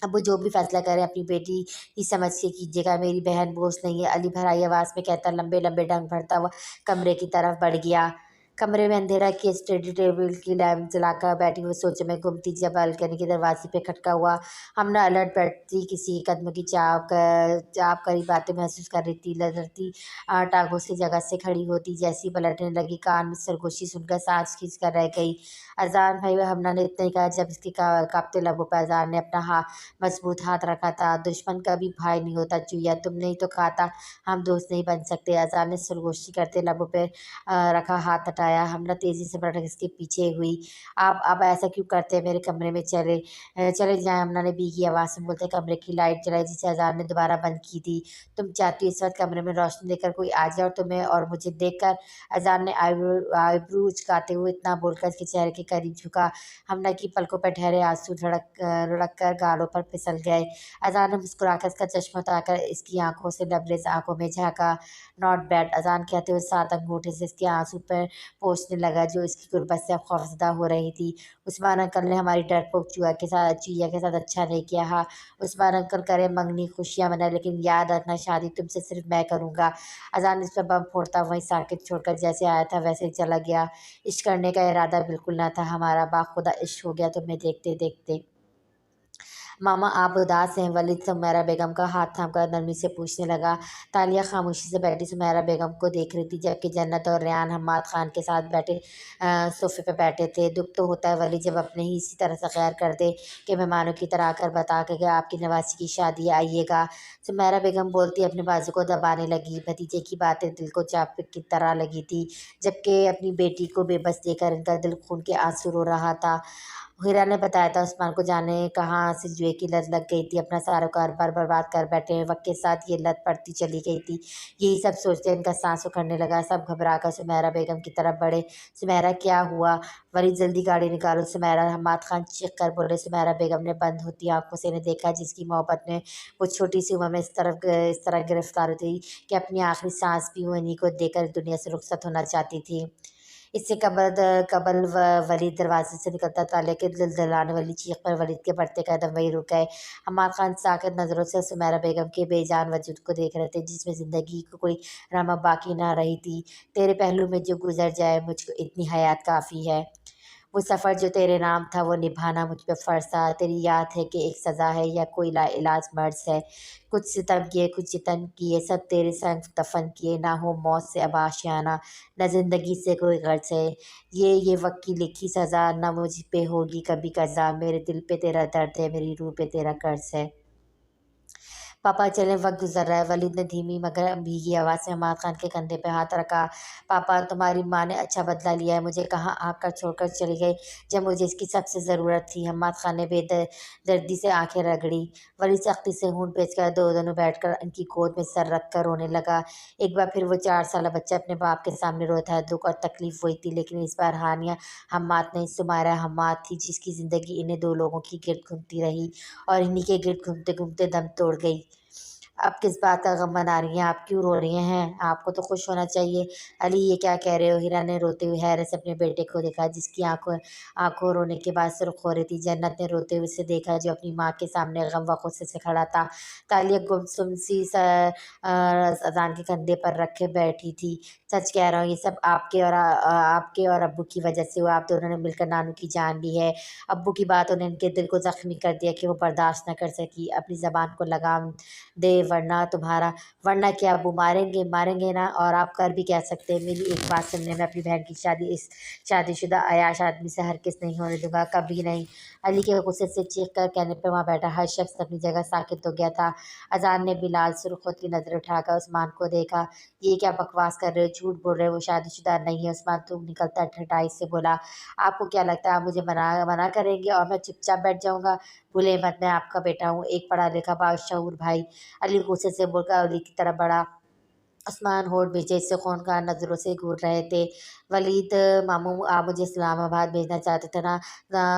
अब वो जो भी फैसला करे अपनी बेटी ही समझ के कीजिएगा, मेरी बहन बोझ नहीं है। अली भराई आवाज़ में कहता लंबे लंबे डंग भरता हुआ कमरे की तरफ बढ़ गया। कमरे में अंधेरा की स्टडी टेबल की लैम्प जलाकर बैठी हुई सोच में गुम थी जब बालकनी के दरवाजे पे खटका हुआ। हमने अलर्ट बैठती किसी कदम की चाप करी बातें महसूस कर रही थी। लड़ती टांगों से जगह से खड़ी होती, जैसी पलटने लगी कान में सरगोशी सुनकर सांस खींच कर रह गई। अजान भाई, हमना ने इतना ही कहा जब इसके कांपते लबों पर अजान ने अपना मजबूत हाथ रखा था। दुश्मन का भी भाई नहीं होता चुईया, तुमने ही तो कहा था हम दोस्त नहीं बन सकते। अजान ने सरगोशी करते लबों पे रखा हाथ हटाया। हमना तेजी से बढ़कर इसके पीछे हुई। आप अब ऐसा क्यों करते हैं? मेरे कमरे में चले जाएं। हमना ने भीगी आवाज़ में बोलते कमरे की लाइट जलाई जिसे अजान ने दोबारा बंद की थी। तुम चाहती हो इस वक्त कमरे में रोशनी देकर कोई आ जाए और तुम्हें और मुझे देखकर? अजान ने आईब्रू उचकाते हुए इतना बोलकर इसके चेहरे के करीब झुका। हमना की पलकों पर ठहरे आंसू लुढ़क कर गालों पर फिसल गए। अजान ने मुस्कुराकर इसका चश्मा उतारकर इसकी आंखों से लबरेज आंखों में झाँका। नॉट बैड, अजान कहते हुए 7 अंगूठे से इसके आंसू पर पोंछने लगा जो इसकी गुर्बत से अब खौफजदा हो रही थी। उस्मान अंकल ने हमारी डरपोक चुईया के साथ अच्छा नहीं किया। हाँ, उस्मान अंकल करे मंगनी खुशियाँ मनाए, लेकिन याद रखना शादी तुमसे सिर्फ मैं करूँगा। अजान इस पर बम फोड़ता वहीं साकित छोड़कर जैसे आया था वैसे ही चला गया। इश्क करने का इरादा बिल्कुल न था हमारा, बाखुदा इश्क हो गया तुम्हें देखते देखते। मामा, आप उदास हैं? वलीद सुमेरा बेगम का हाथ थामकर नरमी से पूछने लगा। तालिया खामोशी से बैठी सुमेरा बेगम को देख रही थी, जबकि जन्नत और रेहान हम्माद खान के साथ सोफे पे बैठे थे। दुख तो होता है वलीद जब अपने ही इसी तरह से खैर कर दे कि मेहमानों की तरह आकर बता के गया आपकी नवासी की शादी है, आइएगा। सुमेरा बेगम बोलती अपने बाजू को दबाने लगी। भतीजे की बातें दिल को चाप की तरह लगी थी, जबकि अपनी बेटी को बेबस देखकर इनका दिल खून के आंसू रो रहा था। हीरा ने बताया था उस्मान को जाने कहाँ से जुए की लत लग गई थी, अपना सारा कारोबार बर्बाद कर बैठे हैं, वक्त के साथ ये लत बढ़ती चली गई थी। यही सब सोचते इनका सांस उखड़ने लगा। सब घबरा कर सुमेरा बेगम की तरफ बढ़े। सुमेरा क्या हुआ? वली जल्दी गाड़ी निकालो सुमेरा, हम्माद खान चीख कर बोले। सुमेरा बेगम ने बंद होती आंखों से इन्हें देखा, जिसकी मोहब्बत में वो छोटी सी उम्र में इस तरह गिरफ्तार थी कि अपनी आखिरी सांस भी वो इन्हीं को देकर दुनिया से रुखसत होना चाहती थी। इससे कबल वलीद दरवाजे से निकलता था, लेकिन दिलदिलाने वाली चीख पर वलीद के बढ़ते कदम वहीं रुक गए। हम्माद खान साकित नज़रों से सुमेरा बेगम के बेजान वजूद को देख रहे थे, जिसमें ज़िंदगी को कोई रमा बाकी ना रही थी। तेरे पहलू में जो गुजर जाए मुझको इतनी हयात काफ़ी है। वो सफ़र जो तेरे नाम था वो निभाना मुझ पे फ़र्ज़ था। तेरी याद है कि एक सज़ा है या कोई लाइलाज मर्ज़ है। कुछ सितम किए कुछ सितम किए, सब तेरे संग दफ़न किए। ना हो मौत से अब आशियाना, ना ज़िंदगी से कोई गर्ज़ है। ये वक्त की लिखी सज़ा, ना मुझ पे होगी कभी क़ज़ा। मेरे दिल पे तेरा दर्द है, मेरी रूह पे तेरा कर्ज़ है। पापा चले, वक्त गुजर रहा है। वलीद ने धीमी मगर भीगी आवाज़ में हम्माद खान के कंधे पे हाथ रखा। पापा, तुम्हारी माँ ने अच्छा बदला लिया है। मुझे कहाँ आकर छोड़कर चली गई जब मुझे इसकी सबसे ज़रूरत थी। हम्माद खान ने बेदर्दी से आंखें रगड़ी। वलीद सख्ती से होंठ बेचकर दोनों बैठकर उनकी गोद में सर रख कर रोने लगा। एक बार फिर वो 4 साला बच्चा अपने बाप के सामने रोता है। दुख और तकलीफ वही थी, लेकिन इस बार हानिया हम्माद नहीं, सुमेरा हम्माद थी, जिसकी ज़िंदगी इन्हें दो लोगों की गिर्द घूमती रही और इन्हीं के गिर्द घूमते घूमते दम तोड़ गई। आप किस बात का गम मना रही हैं? आप क्यों रो रही हैं? आपको तो खुश होना चाहिए। अली, ये क्या कह रहे हो? हीरा ने रोते हुए हैरत से अपने बेटे को देखा, जिसकी आंखों आंखों रोने के बाद सुर्ख हो रही थी। जन्नत ने रोते हुए उसे देखा, जो अपनी माँ के सामने गम व गुस्से से खड़ा था। तालिया गुमसुम सी अजान के कंधे पर रखे बैठी थी। सच कह रहा हूँ, ये सब आपके और अब्बू की वजह से हुआ। आप दोनों ने मिलकर नानू की जान ली है। अब्बू की बातों ने इनके दिल को जख्मी कर दिया कि वो बर्दाश्त न कर सकी। अपनी ज़बान को लगाम दे, वरना क्या अब्बू मारेंगे मारेंगे ना। और आप कर भी कह सकते हैं। मेरी एक बात सुनने में, अपनी बहन की शादी इस शादीशुदा अयाश आदमी से हरगिज़ नहीं होने दूंगा, कभी नहीं। अली के गुस्से से चीख कर कहने पर वहाँ बैठा हर शख्स अपनी जगह साकित हो गया था। अजान ने बिलाल सुर्ख होती नजर उठाकर उस्मान को देखा। ये क्या बकवास कर रहे हो? झूठ बोल रहे हो, वो शादीशुदा नहीं है। उस्मान तो निकलता ठठाई से बोला। आपको क्या लगता है आप मुझे मना मना करेंगे और मैं चुपचाप बैठ जाऊंगा? भूले मत, मैं आपका बेटा हूँ, एक पढ़ा लिखा बाशऊर भाई। अली गुस्से से बोलकर अली की तरफ बढ़ा। उस्मान होठ बेचे से खूनखार नज़रों से घूर रहे थे। वलीद, मामू, आप मुझे इस्लामाबाद भेजना चाहते थे ना,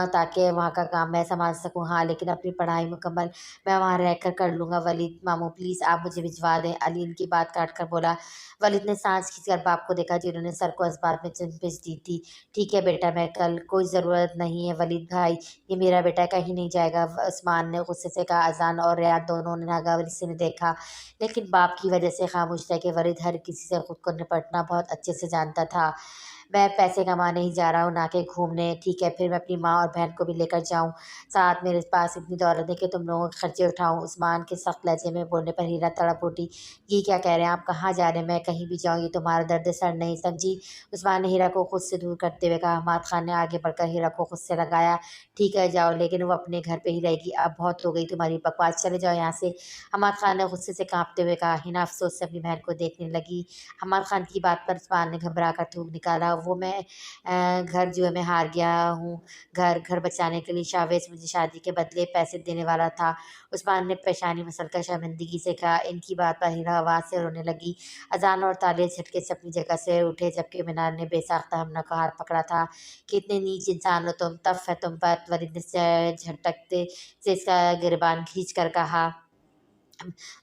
ताकि वहाँ का काम मैं संभाल सकूँ। हाँ, लेकिन अपनी पढ़ाई मुकम्मल मैं वहाँ रहकर कर लूँगा। वलीद मामू, प्लीज़ आप मुझे भिजवा दें। अली इनकी बात काट कर बोला। वलीद ने सांस खींचकर बाप को देखा, जिन्होंने सर को इस्बात में चिंपिच दी थी। ठीक है बेटा, मैं कल, कोई ज़रूरत नहीं है वलीद भाई, ये मेरा बेटा कहीं नहीं जाएगा। उस्मान ने गुस्से से कहा। अजान और रियाद दोनों ने नागावली से देखा, लेकिन बाप की वजह से खामोश रह के वलीद हर किसी से खुद को निपटना बहुत अच्छे से जानता था। मैं पैसे कमाने ही जा रहा हूँ, ना कि घूमने। ठीक है, फिर मैं अपनी माँ और बहन को भी लेकर जाऊँ साथ। मेरे पास इतनी दौलत है कि तुम लोगों के खर्चे उठाऊँ। उस्मान के सख्त लहजे में बोलने पर हीरा तड़प उठी। ये क्या कह रहे हैं आप? कहाँ जा रहे हैं? मैं कहीं भी जाऊँ, ये तुम्हारा दर्द सर नहीं, समझी? उस्मान ने हीरा को खुद से दूर करते हुए कहा। हमाद खान ने आगे बढ़कर हीरा को खुद से लगाया। ठीक है, जाओ, लेकिन वो अपने घर पे ही रहेगी। अब बहुत हो गई तुम्हारी बकवास, चले जाओ यहाँ से। हमाद खान ने गुस्से से कांपते हुए कहा। हिना अफसोस से अपनी बहन को देखने लगी। हमाद खान की बात पर उस्मान ने घबरा कर थूक निकाला। वो मैं घर जुए में हार गया हूँ। घर घर बचाने के लिए शावेज मुझे शादी के बदले पैसे देने वाला था। उस्मान ने पेशानी मसलकर शर्मिंदगी से कहा। इनकी बात पर हिना आवाज़ से रोने लगी। अजान और ताले झटके से अपनी जगह से उठे, जबकि मीनार ने बेसाख्ता हमना का हाथ पकड़ा था। कितने नीच इंसान हो तुम, तफ है तुम पर। वलीद ने झटकते से इसका गिरबान खींच कर कहा।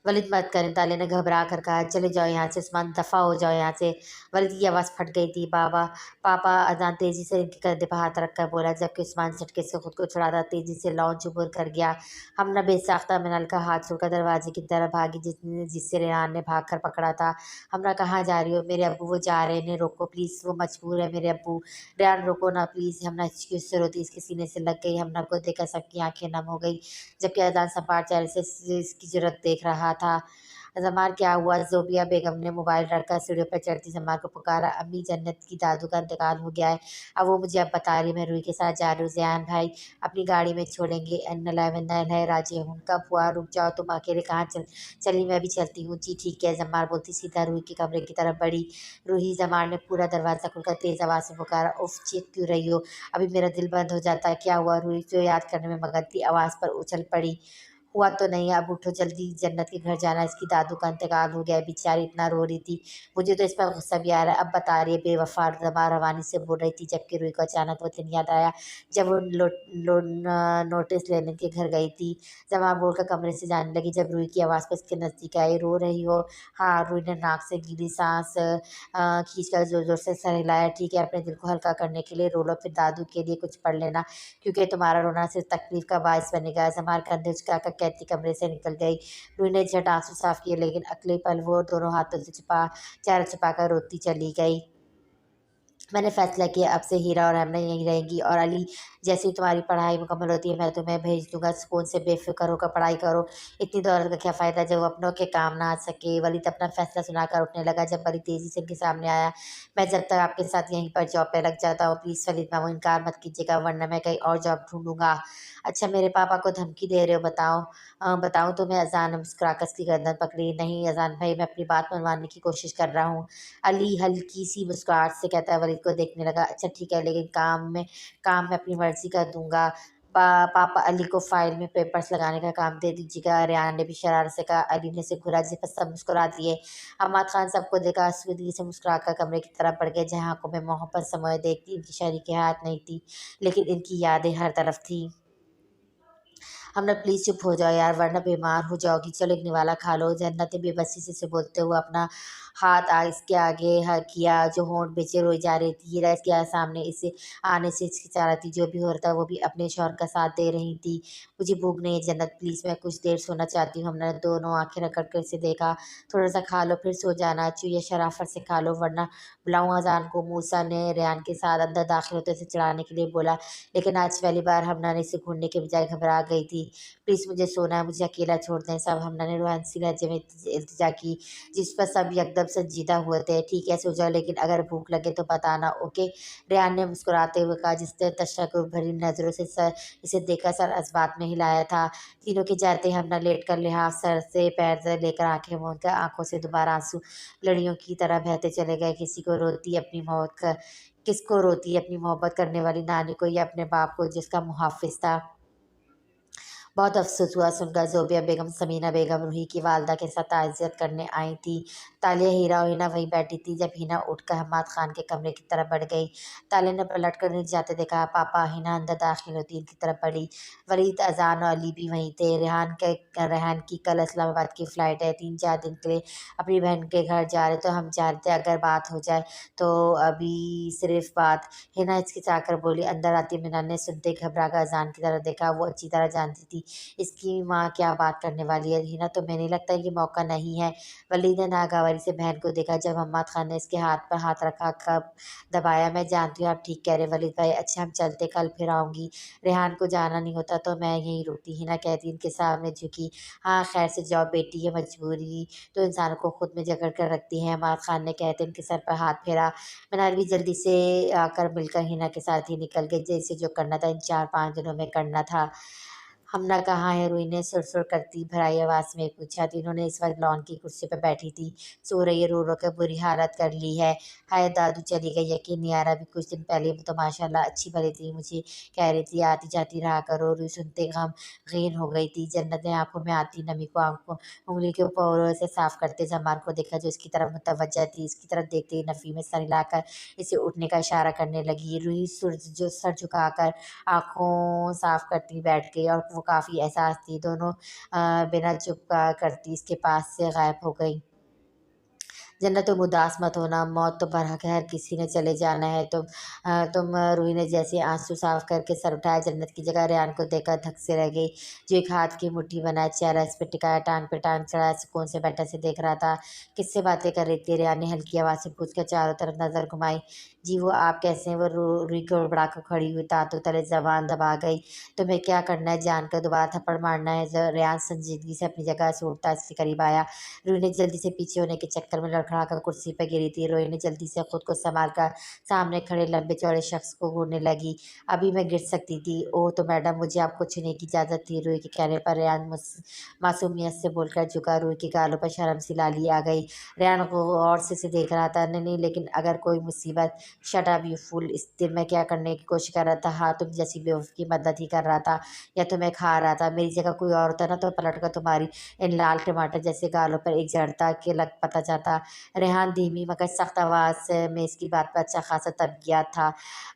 वलीद मत करें, ताले ने घबरा कर कहा। चले जाओ यहाँ से उस्मान, दफ़ा हो जाओ यहाँ से। वलीद की आवाज़ फट गई थी। बाबा, पापा, अजान तेज़ी से इनके कंधे पर हाथ रखकर बोला, जबकि उस्मान झटके से खुद को छुड़ाता तेज़ी से लॉन्च ऊपर कर गया। हमने बेसाख्ता मिनल का हाथ छोड़कर दरवाजे की तरफ भागी, जिससे रेहान ने भाग कर पकड़ा था। हमने कहाँ जा रही हो? मेरे अब्बू, वो जा रहे हैं, इन्हें रोको प्लीज़, वो मजबूर है मेरे अब्बू। रेहान, रोको ना प्लीज़। हमने हिचकी उससे रोती इसके सीने से लग गई। हमने को देखकर सबकी आंखें नम हो गई, जबकि अजान सपाट चेहरे से इसकी जरूरत देख रहा था। जमार क्या हुआ? ज़ोबिया बेगम ने मोबाइल रखकर सीढ़ियों पर चढ़ती जमार को पुकारा। अम्मी, जन्नत की दादू का इंतकाल हो गया है। अब वो मुझे अब बता रही है, मैं रूही के साथ जा रही हूँ। ज़ियान भाई अपनी गाड़ी में छोड़ेंगे। अन्ना व है राजी हूँ। कब हुआ? रुक जाओ, तुम अकेले कहाँ चली, मैं भी चलती हूँ। जी ठीक है, जमार बोलती सीधा रूही के कमरे की तरफ बढ़ी। रूही, जमार ने पूरा दरवाज़ा खुलकर तेज़ आवाज़ से पुकारा। उफ, चीख क्यों रही हो? अभी मेरा दिल बंद हो जाता है। क्या हुआ? रूही जो याद करने में मगन थी आवाज़ पर उछल पड़ी। हुआ तो नहीं, अब उठो जल्दी, जन्नत के घर जाना है। इसकी दादू का इंतकाल हो गया है। बेचारी इतना रो रही थी, मुझे तो इस पर गुस्सा भी आ रहा है। अब बता रही है बेवफा, जमा रवानी से बोल रही थी, जबकि रूही को अचानक वो दिन याद आया जब वो नोटिस लेने के घर गई थी। जमा बोलकर कमरे से जाने लगी जब रूही की आवाज़ पर इसके नज़दीक आई। रो रही हो? हाँ। रूही ने नाक से गीली सांस खींचकर जोर जोर से सर हिलाया। ठीक है, अपने दिल को हल्का करने के लिए रो लो, फिर दादू के लिए कुछ पढ़ लेना, क्योंकि तुम्हारा रोना सिर्फ तकलीफ का बायस बनेगा। जमार कंधे झुकाकर कहती कमरे से निकल गई। रूही ने झट आंसू साफ किए, लेकिन अगले पल वो दोनों हाथों से चेहरा छिपाकर रोती चली गई। मैंने फैसला किया, अब से हीरा और आमना यहीं रहेंगी, और अली, जैसे ही तुम्हारी पढ़ाई मुकम्मल होती है मैं तुम्हें भेज दूंगा। सुकून से बेफिक्र होकर पढ़ाई करो। इतनी दौलत का क्या फ़ायदा जब वो अपनों के काम ना आ सके। वलीद अपना फैसला सुनाकर उठने लगा जब वलीद तेज़ी से उनके सामने आया। मैं जब तक आपके साथ यहीं पर जॉब पे लग जाता हूँ, प्लीज़ वलीद मामू इनकार मत कीजिएगा, वरना मैं कहीं और जॉब ढूंढूंगा। अच्छा, मेरे पापा को धमकी दे रहे हो? बताऊँ तो मैं? अजान ने मुस्कुराकर उसकी गर्दन पकड़ी। नहीं अजान भाई, मैं अपनी बात मनवाने की कोशिश कर रहा हूँ। अली हल्की सी मुस्कुराहट से कहता है। वलीद को देखने लगा। अच्छा ठीक है, लेकिन काम में अपनी मर्जी कर दूंगा। पापा, अली को फाइल में पेपर्स लगाने का काम दे दीजिएगा। रेहान ने भी शरारत से कहा। अली ने से घुरा जिस पर सब मुस्कुरा दिए। अहमद खान सबको देखा, आसूदगी से मुस्कुराकर कमरे की तरफ बढ़ गए, जहाँ आंखों में मोहब्बत समाये देखती इनकी शरीक हाथ नहीं थी, लेकिन इनकी यादें हर तरफ थी। हमने, प्लीज़ चुप हो जाओ यार, वरना बीमार हो जाओगी। चलो एक निवाला खा लो। जन्नत ने बेबसी से बोलते हुए अपना हाथ इसके आगे किया, जो होंठ बेचे रोई जा रही थी। हीरा इसके सामने इसे आने से हिचकिचा रही थी। जो भी हो रहा था वो भी अपने शौहर का साथ दे रही थी। मुझे भूख नहीं है जन्नत, प्लीज़ मैं कुछ देर सोना चाहती हूँ। हमने दोनों आंखें रगड़ कर इसे देखा। थोड़ा सा खा लो फिर सो जाना। चुया शराफत से खा लो, वरना बुलाऊँ अजान को। मूसा ने रेहान के साथ अंदर दाखिल होते से चिढ़ाने के लिए बोला, लेकिन आज पहली बार हमना ने इसे घूरने के बजाय घबरा गई थी। प्लीज़ मुझे सोना है, मुझे अकेला छोड़ दें सब, हमना ने रोमांसी लहजे में इल्तिजा की, जिस पर सब यकदम संजीदा हुए थे। ठीक है, सो जाओ, लेकिन अगर भूख लगे तो बताना, ओके? रेहान ने मुस्कुराते हुए कहा, जिसने तशक्कुर भरी नज़रों से इसे देखकर सर असबात में हिलाया था। तीनों के जाते हमना लेट कर लिहाज सर से पैर से लेकर आंखें मूंद कर आंखों से दोबारा आंसू लड़ियों की तरह बहते चले गए। किसको रोती अपनी मोहब्बत करने वाली नानी को, या अपने बाप को जिसका मुहाफिज था? बहुत अफसोस हुआ सुनकर। ज़ोबिया बेगम समीना बेगम रूही की वालदा के साथ ताज़ियत करने आई थी। तालिया, हीरा और हिना वहीं बैठी थी जब हिना उठकर हम्माद खान के कमरे की तरफ बढ़ गई। तालिया ने पलट कर नीचे जाते देखा। पापा। हिना अंदर दाखिल होती इनकी तरफ बढ़ी। वलीद, अजान और अली भी वहीं थे। रेहान की कल इस्लामाबाद की फ़्लाइट है, 3-4 दिन के लिए अपनी बहन के घर जा रहे, तो हम जा रहे थे, अगर बात हो जाए तो। अभी सिर्फ बात, हिना हिचकिचाकर बोली। अंदर आती मीना ने सुनते ही घबरा कर अजान की तरफ देखा। वो अच्छी तरह जानती थी इसकी माँ क्या बात करने वाली है। हिना, तुम्हें नहीं लगता ये मौका नहीं है? वलीद ने नागवारी से बहन को देखा जब हम्माद खान ने इसके हाथ पर हाथ रखा, कब दबाया। मैं जानती हूँ आप ठीक कह रहे वलीद भाई। अच्छा हम चलते, कल फिर आऊँगी। रेहान को जाना नहीं होता तो मैं यहीं रुकती, हिना कहती इनके सामने झुकी। हाँ खैर से जाओ बेटी, ये मजबूरी तो इंसान को खुद में जकड़ कर रखती है। हम्माद खान ने कहते इनके सर पर हाथ फेरा। मीनार भी जल्दी से आकर मिलकर हिना के साथ ही निकल गई, जैसे जो करना था इन 4-5 दिनों में करना था। हमना कहाँ है? रूही ने सुर-सुर करती भराई आवाज़ में पूछा। तीनों ने इस वक्त लॉन की कुर्सी पर बैठी थी, सो रही है, रो-रो कर बुरी हालत कर ली है। हाय दादू चली गई, यकीन नहीं आ रहा। अभी कुछ दिन पहले वो तो माशाअल्लाह अच्छी भली थी, मुझे कह रही थी आती-जाती रहा करो। रूही सुनते गमगीन हो गई थी। जन्नत ने आँखों में आती नमी को उँगली के ऊपर से साफ करते जमाल को देखा, जो इसकी तरफ मुतवज्जह थी। इसकी तरफ देखते ही नफ़ी में सर हिलाकर इसे उठने का इशारा करने लगी। रूही सर झुकाकर आँखों साफ करती बैठ गई, और वो काफ़ी एहसास थी। दोनों बिना चुप करती इसके पास से गायब हो गई। जन्नत, तुम उदास मत होना, मौत तो बरहक है, हर किसी ने चले जाना है। रूही ने जैसे आंसू साफ करके सर उठाया, जन्नत की जगह रेहान को देखकर धक से रह गई, जो एक हाथ की मुट्ठी बनाए चेहरा इस पे टिकाया, टांग पे टांग चढ़ाया, सुकून से बैठा से देख रहा था। किससे बातें कर रही थी? रेहान ने हल्की आवाज़ से पूछकर चारों तरफ नज़र घुमाई। جی وہ آپ کیسے ہیں؟ وہ روئی کو بڑھا کر کھڑی ہوئی، دانتوں تلے زبان دبا گئی۔ تمہیں کیا کرنا ہے؟ جان کر دوبارہ تھپڑ مارنا ہے؟ ریان سنجیدگی سے اپنی جگہ سے اٹھتا اس کے قریب آیا۔ روئی نے جلدی سے پیچھے ہونے کے چکر میں لڑکھڑا کر کرسی پہ گری تھی۔ روئی نے جلدی سے خود کو سنبھال کر سامنے کھڑے لمبے چوڑے شخص کو گھورنے لگی۔ ابھی میں گر سکتی تھی۔ اوہ تو میڈم، مجھے آپ کو چھونے کی اجازت تھی۔ روئی کے کہنے پر ریان معصومیت سے بول کر جھکا۔ روئی کے گالوں پر شرم سی لالی آ گئی۔ ریان غور سے اسے دیکھ رہا تھا۔ نہیں لیکن اگر کوئی مصیبت۔ شٹ اپ یو فول! اس دن میں کیا کرنے کی کوشش کر رہا تھا؟ ہاں، تم جیسی بیوقوف کی مدد ہی کر رہا تھا یا تمہیں کھا رہا تھا؟ میری جگہ کوئی اور ہوتا نا تو پلٹ کر تمہاری ان لال ٹماٹر جیسے گالوں پر ایک جڑتا کے لگ پتا جاتا۔ ریحان دھیمی مگر سخت آواز میں اس کی بات پر اچھا خاصا دب گیا تھا۔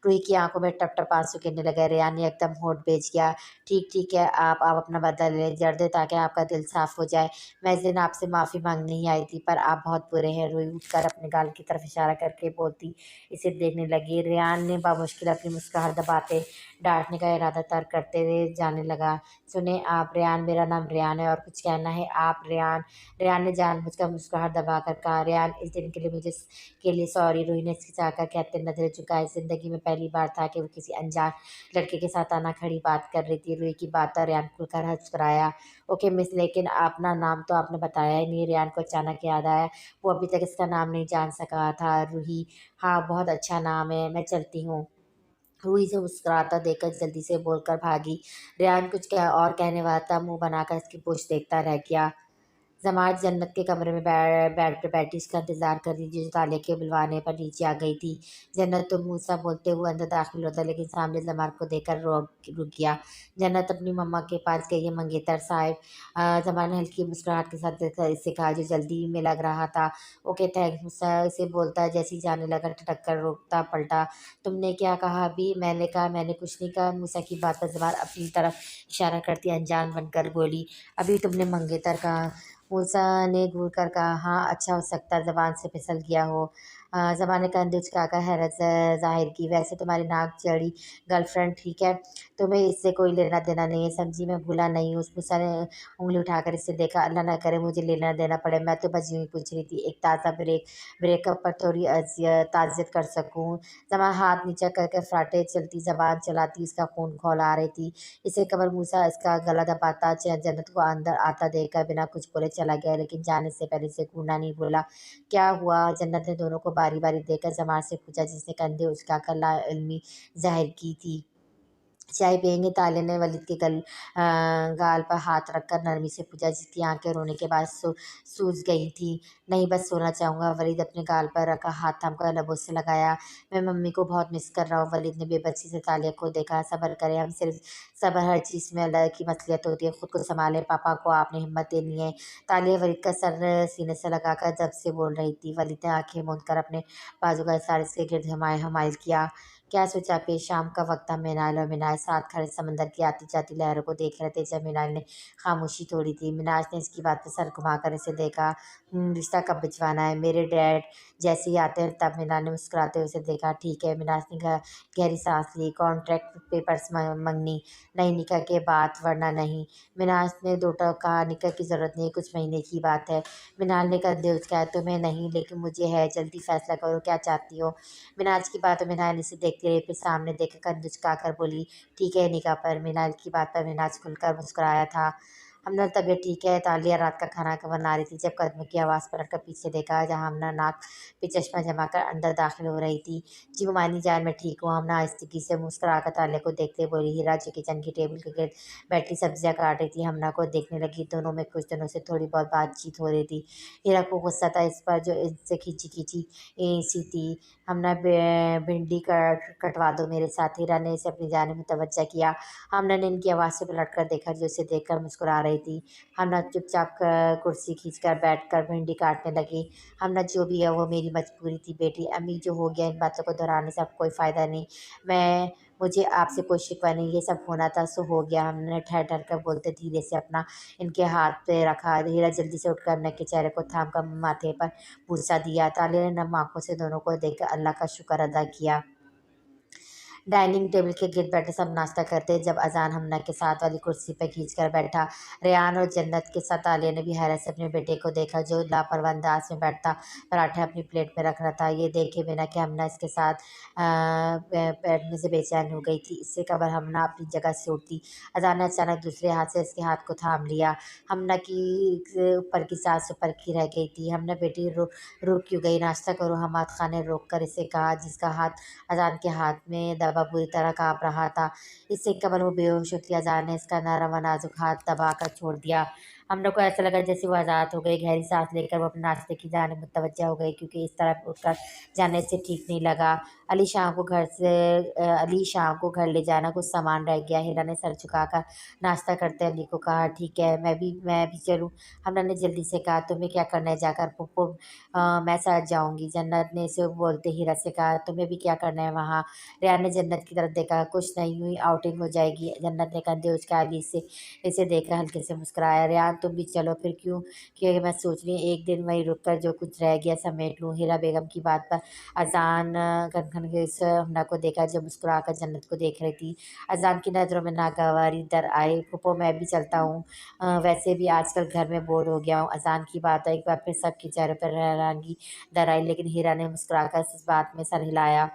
روئی کی آنکھوں میں ٹپ ٹپ آنسو گرنے لگے۔ ریحان نے ایک دم ہونٹ بھیج گیا۔ ٹھیک ہے، آپ اپنا بدلہ لیں جڑ دیں تاکہ آپ کا دل صاف ہو جائے۔ میں اس دن آپ سے معافی مانگنے ہی آئی تھی، پر آپ بہت برے ہیں۔ روئی اٹھ کر اپنے گال کی طرف اشارہ کر کے بولتی اسے دیکھنے لگی۔ ریحان نے بامشکل اپنی مسکراہٹ دباتے ڈانٹنے کا ارادہ ترک کرتے جانے لگا۔ سنیں آپ ریحان، میرا نام ریحان ہے اور کچھ کہنا ہے آپ؟ ریحان نے جان بوجھ کر مسکراہٹ دبا کر کہا۔ ریحان، اس دن کے لیے مجھے کے لیے سوری۔ روئی نے ہچکچا کر کہتے نظریں چکائی۔ زندگی میں پہلی بار تھا کہ وہ کسی انجان لڑکے کے ساتھ آنا کھڑی بات کر رہی تھی۔ روئی کی بات پر ریحان کھل کر مسکرایا۔ اوکے مس، لیکن اپنا نام تو آپ نے بتایا ہی نہیں۔ ریحان کو اچانک یاد آیا وہ ابھی تک اس کا نام نہیں جان سکا تھا۔ روحی، ہاں بہت اچھا نام ہے، میں چلتی ہوں۔ روئی سے مسکراتا دیکھ کر جلدی سے بول کر بھاگی۔ ریحان کچھ اور کہنے والا تھا، منہ بنا کر اس کی پوچھ دیکھتا رہ گیا۔ جماعت جنت کے کمرے میں بیڈ پہ بیٹھی اس کا انتظار کر رہی تھی جو تالے کے بلوانے پر نیچے آ گئی تھی۔ جنت تو منہ سا بولتے ہوئے اندر داخل ہوتا لیکن سامنے زمان کو دیکھ کر رک گیا۔ جنت اپنی مما کے پاس گئی ہے منگیتر صاحب؟ زمان نے ہلکی مسکراہٹ کے ساتھ اسے کہا جو جلدی میں لگ رہا تھا۔ اوکے تھینکس موسیٰ، اسے بولتا جیسے ہی جانے لگا ٹھٹک کر روکتا پلٹا۔ تم نے کیا کہا ابھی؟ میں نے کہا میں نے کچھ نہیں کہا۔ موسیٰ کی بات پر زبان اپنی طرف اشارہ کرتی انجان بن کر بولی، ابھی تم نے منگیتر کہا؟ موسیٰ نے گھور کر کہا، ہاں اچھا ہو سکتا ہے زبان سے پھسل گیا ہو۔ زبان نے کندھے اچکا کر حیرت ظاہر کی۔ ویسے تمہاری ناک چڑھی گرل فرینڈ ٹھیک ہے؟ تمہیں اس سے کوئی لینا دینا نہیں ہے سمجھی؟ میں بھولا نہیں ہوں۔ موسیٰ نے انگلی اٹھا کر اسے دیکھا۔ اللہ نہ کرے مجھے لینا دینا پڑے، میں تو بس یوں ہی پوچھ رہی تھی ایک تازہ بریک اپ پر تھوڑی تعزیت کر سکوں۔ زبان ہاتھ نیچا کر کے فراٹے چلتی زبان چلاتی اس کا خون کھول آ رہی تھی۔ اسے خبر موسیٰ اس کا گلا دباتا جنت کو اندر آتا دیکھ کر بنا کچھ بولے چلا گیا لیکن جانے سے پہلے اسے گھورنا نہیں بولا۔ کیا ہوا؟ جنت نے دونوں کو باری باری دیکھ کر زبان سے پوچھا جس نے کندھے اچکا کر لا علمی ظاہر کی تھی۔ چائے پئیں گے؟ تالے نے ولید کے گال پر ہاتھ رکھ کر نرمی سے پوچھا جس کی آنکھیں رونے کے بعد سوج گئی تھیں۔ نہیں بس سونا چاہوں گا۔ ولید اپنے گال پر رکھا ہاتھ تھام کر لبوں سے لگایا۔ میں ممی کو بہت مس کر رہا ہوں۔ ولید نے بے بسی سے تالیہ کو دیکھا۔ صبر کریں، ہم صرف صبر ہر چیز میں اللہ کی مصلحت ہوتی ہے، خود کو سنبھالیں، پاپا کو آپ نے ہمت دینی ہے۔ تالیہ ولید کا سر سینے سے لگا کر جب سے بول رہی تھی۔ ولید نے آنکھیں موند کر اپنے بازو کا اظہار اس کے گرد حمائل کیا۔ کیا سوچا پھر؟ شام کا وقت تھا۔ مینال اور مناج ساتھ کھڑے سمندر کی آتی جاتی لہروں کو دیکھ رہے تھے جب مینال نے خاموشی توڑی تھی۔ مناج نے اس کی بات پہ سر گھما کر اسے دیکھا۔ رشتہ کب بھجوانا ہے؟ میرے ڈیڈ جیسے ہی آتے ہیں تب۔ مینال نے مسکراتے ہوئے اسے دیکھا۔ ٹھیک ہے۔ مناج نے گہری سانس لی۔ کانٹریکٹ پیپرز منگنی؟ نہیں، نکاح کے بعد ورنہ نہیں۔ مناج نے دو ٹوک کہا۔ نکاح کی ضرورت نہیں، کچھ مہینے کی بات ہے۔ منال نے کندھے اچکائے۔ تمہیں نہیں لیکن مجھے ہے، جلدی فیصلہ کرو کیا چاہتی ہو۔ مناج کی بات پر منال اسے دیکھتی رہی پھر سامنے دیکھ کر کندھے اچکا کر بولی، ٹھیک ہے نکاح پر۔ منال کی بات پر مناج کھل کر مسکرایا تھا۔ ہمدہ طبیعت ٹھیک ہے؟ تالیہ رات کا کھانا بنا رہی تھی جب قدموں کی آواز پلٹ کر پیچھے دیکھا جہاں ہمدہ ناک پہ چشمہ جما کر اندر داخل ہو رہی تھی۔ جی ممانی جان میں ٹھیک ہوں۔ ہمدہ آہستگی سے مسکرا کر تالیہ کو دیکھتے بولی۔ ہیرا جو کچن کی ٹیبل کے گرد بیٹھی سبزیاں کاٹ رہی تھی ہمدہ کو دیکھنے لگی۔ دونوں میں کچھ دنوں سے تھوڑی بہت بات چیت ہو رہی تھی۔ ہیرا کو غصہ تھا اس پر جو ان سے کھینچی سی تھی۔ ہمدہ بھنڈی کٹوا دو میرے ساتھ۔ ہیرا نے اسے اپنی جانب متوجہ کیا۔ ہمدہ نے ان کی آواز سے پلٹ کر دیکھا جو اسے دیکھ کر مسکرا رہی تھی۔ ہمدہ چپ چاپ کرسی کھینچ کر بیٹھ کر بھنڈی کاٹنے لگی۔ ہمدہ جو بھی ہے وہ میری مجبوری تھی بیٹی، امی جو ہو گیا ان باتوں کو دہرانے سے اب کوئی فائدہ نہیں۔ مجھے آپ سے کوئی شکوہ نہیں، یہ سب ہونا تھا سو ہو گیا۔ ہمدہ نے ٹھہر ٹھہر کر بولتے دھیرے سے اپنا ان کے ہاتھ پہ رکھا۔ ہیرا جلدی سے اٹھ کر ہمدہ کے چہرے کو تھام کر ماتھے پر بوسہ دیا۔ تالیہ نے نم آنکھوں سے دونوں کو دیکھ کر اللہ کا شکر ادا کیا۔ ڈائننگ ٹیبل کے گرد بیٹھے سب ناشتہ کرتے جب اذان ہمنا کے ساتھ والی کرسی پہ کھینچ کر بیٹھا۔ ریان اور جنت کے ساتھ عالیہ نے بھی حیرت سے اپنے بیٹے کو دیکھا جو لاپرواہ انداز میں بیٹھتا پراٹھے اپنی پلیٹ میں رکھ رہا تھا۔ یہ دیکھے بنا کہ ہمنا اس کے ساتھ بیٹھنے سے بے چین ہو گئی تھی۔ اس سے قبل ہمنا اپنی جگہ سے اٹھتی، اذان نے اچانک دوسرے ہاتھ سے اس کے ہاتھ کو تھام لیا۔ ہمنا کی اوپر کی سانس اوپر کی رہ گئی تھی۔ ہمنا بیٹی رک کیوں گئی؟ ناشتہ کرو، حماد خان نے روک کر اسے کہا جس کا ہاتھ اذان کے ہاتھ میں دبا بری طرح کانپ رہا تھا۔ اس سے قبل وہ بے ہوش ہوتی اذان نے اس کا نرم و نازک ہاتھ دبا کر چھوڑ دیا۔ ہمنا کو ایسا لگا جیسے وہ آزاد ہو گئی۔ گہری سانس لے کر وہ اپنے ناشتے کی جانب متوجہ ہو گئی کیونکہ اس طرح اٹھ کر جانے سے ٹھیک نہیں لگا۔ علی شام کو گھر لے جانا، کچھ سامان رہ گیا۔ ہیرا نے سر جھکا کر ناشتہ کرتے علی کو کہا ٹھیک ہے میں بھی چلوں؟ ہمنا نے جلدی سے کہا تمہیں کیا کرنا ہے جا کر؟ پھپھو میں ساتھ جاؤں گی، جنت نے اسے بولتے ہیرا سے کہا تمہیں بھی کیا کرنا ہے وہاں؟ ریان نے جنت کی طرف دیکھا کچھ نہیں، یوں ہی آؤٹنگ ہو جائے گی۔ جنت نے کندھے اچکا علی سے اسے دیکھ کر ہلکے سے مسکرایا۔ ریان تم بھی چلو پھر کیوں؟ کیونکہ میں سوچ رہی ہوں ایک دن وہیں رک کر جو کچھ رہ گیا سمیٹ لوں۔ ہیرا بیگم کی بات پر اذان کھنکھن کے ہمنا کو دیکھا جو مسکرا کر جنت کو دیکھ رہی تھی۔ اذان کی نظروں میں ناگواری در آئی۔ پھپھو میں بھی چلتا ہوں، ویسے بھی آج کل گھر میں بور ہو گیا ہوں۔ اذان کی بات ایک بار پھر سب کے چہروں پر حیرانگی در آئی لیکن ہیرا نے مسکرا کر اس بات میں سر ہلایا۔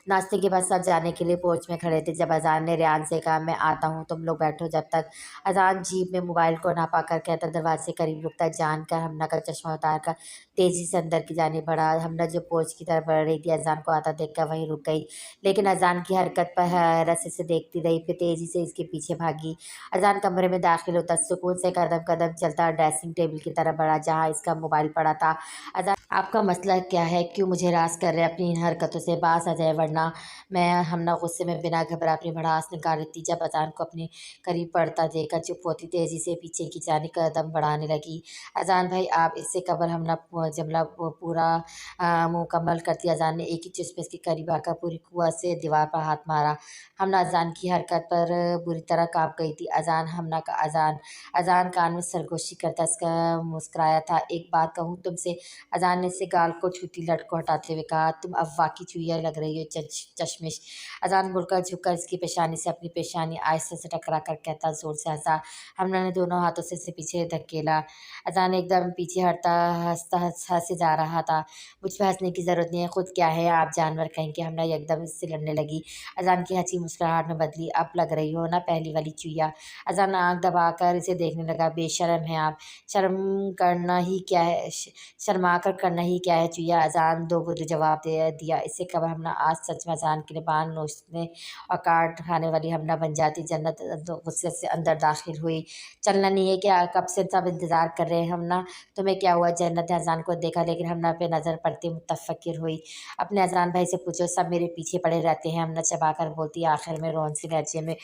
ناشتے کے بعد سب جانے کے لیے پورچ میں کھڑے تھے جب اذان نے ریان سے کہا میں آتا ہوں تم لوگ بیٹھو جب تک۔ اذان جیب میں موبائل کو ناپا کر کہتا دروازے سے قریب رکتا جان کر ہمنا کا چشمہ اتار کر تیزی سے اندر کی جانب بڑھا۔ ہمنا جو پورچ کی طرف بڑھ رہی تھی اذان کو آتا دیکھ کر وہیں رک گئی لیکن اذان کی حرکت پر حیرت سے اسے دیکھتی رہی، پھر تیزی سے اس کے پیچھے بھاگی۔ اذان کمرے میں داخل ہوتا سکون سے قدم قدم چلتا ڈریسنگ ٹیبل کی طرف بڑھا جہاں اس کا موبائل پڑا تھا۔ اذان آپ کا مسئلہ کیا ہے؟ کیوں مجھے ہراس کر رہے؟ اپنی ان حرکتوں سے باز آ جائے ورنہ میں ہمنا غصے میں بنا گھبرا اپنی بھڑاس نکال رہی تھی جب اذان کو اپنے قریب پڑتا دیکھ کر چپ ہوتی تیزی سے پیچھے کی جانب قدم بڑھانے لگی۔ اذان بھائی آپ، اس سے قبل ہمنا جملہ پورا مکمل کرتی اذان نے ایک ہی چست میں اس کے قریب آ کر پوری قوت سے دیوار پر ہاتھ مارا۔ ہمنا اذان کی حرکت پر بری طرح کانپ گئی تھی۔ اذان ہمنا کا اذان کان میں سرگوشی کرتا اس کا مسکرایا تھا ایک بات کہوں تم سے؟ اذان نے اسے گال کو چھوتی لٹ کو ہٹاتے ہوئے کہا تم اب واقعی چوہیا لگ رہی ہو چشمش۔ اذان مڑ کر جھک کر اس کی پیشانی سے اپنی پیشانی آہستہ سے ٹکرا کر کہتا زور سے ہنسا۔ ہمنا نے دونوں ہاتھوں سے اسے پیچھے دھکیلا۔ اذان ایک دم پیچھے ہٹتا ہنسے جا رہا تھا۔ مجھ پہ ہنسنے کی ضرورت نہیں ہے، خود کیا ہے آپ جانور کہیں کہ ہمنا یکدم اس سے لڑنے لگی۔ اذان کی ہنسی مسکراہٹ میں بدلی اب لگ رہی ہو نا پہلی والی چوہیا۔ اذان آنکھ دبا کر اسے دیکھنے لگا بے شرم ہیں آپ، شرما کر کرنا ہی کیا ہے چوہیا؟ اذان دو بدو جواب دیا۔ اس سے قبل ہمنا آج سچ میں اذان کے لبان نوچنے اور کاٹ کھانے والی ہمنا بن جاتی۔ جنت غصے سے اندر داخل ہوئی۔ چلنا نہیں ہے کیا؟ کب سے سب انتظار کر رہے ہیں ہمنا، تمہیں کیا ہوا؟ جنت نے اذان کو دیکھا لیکن ہمنا پہ نظر پڑتی متفکر ہوئی۔ اپنے اذان بھائی سے پوچھو، سب میرے پیچھے پڑے رہتے ہیں، ہمنا چبا کر بولتی آخر میں رونسی لہجے میں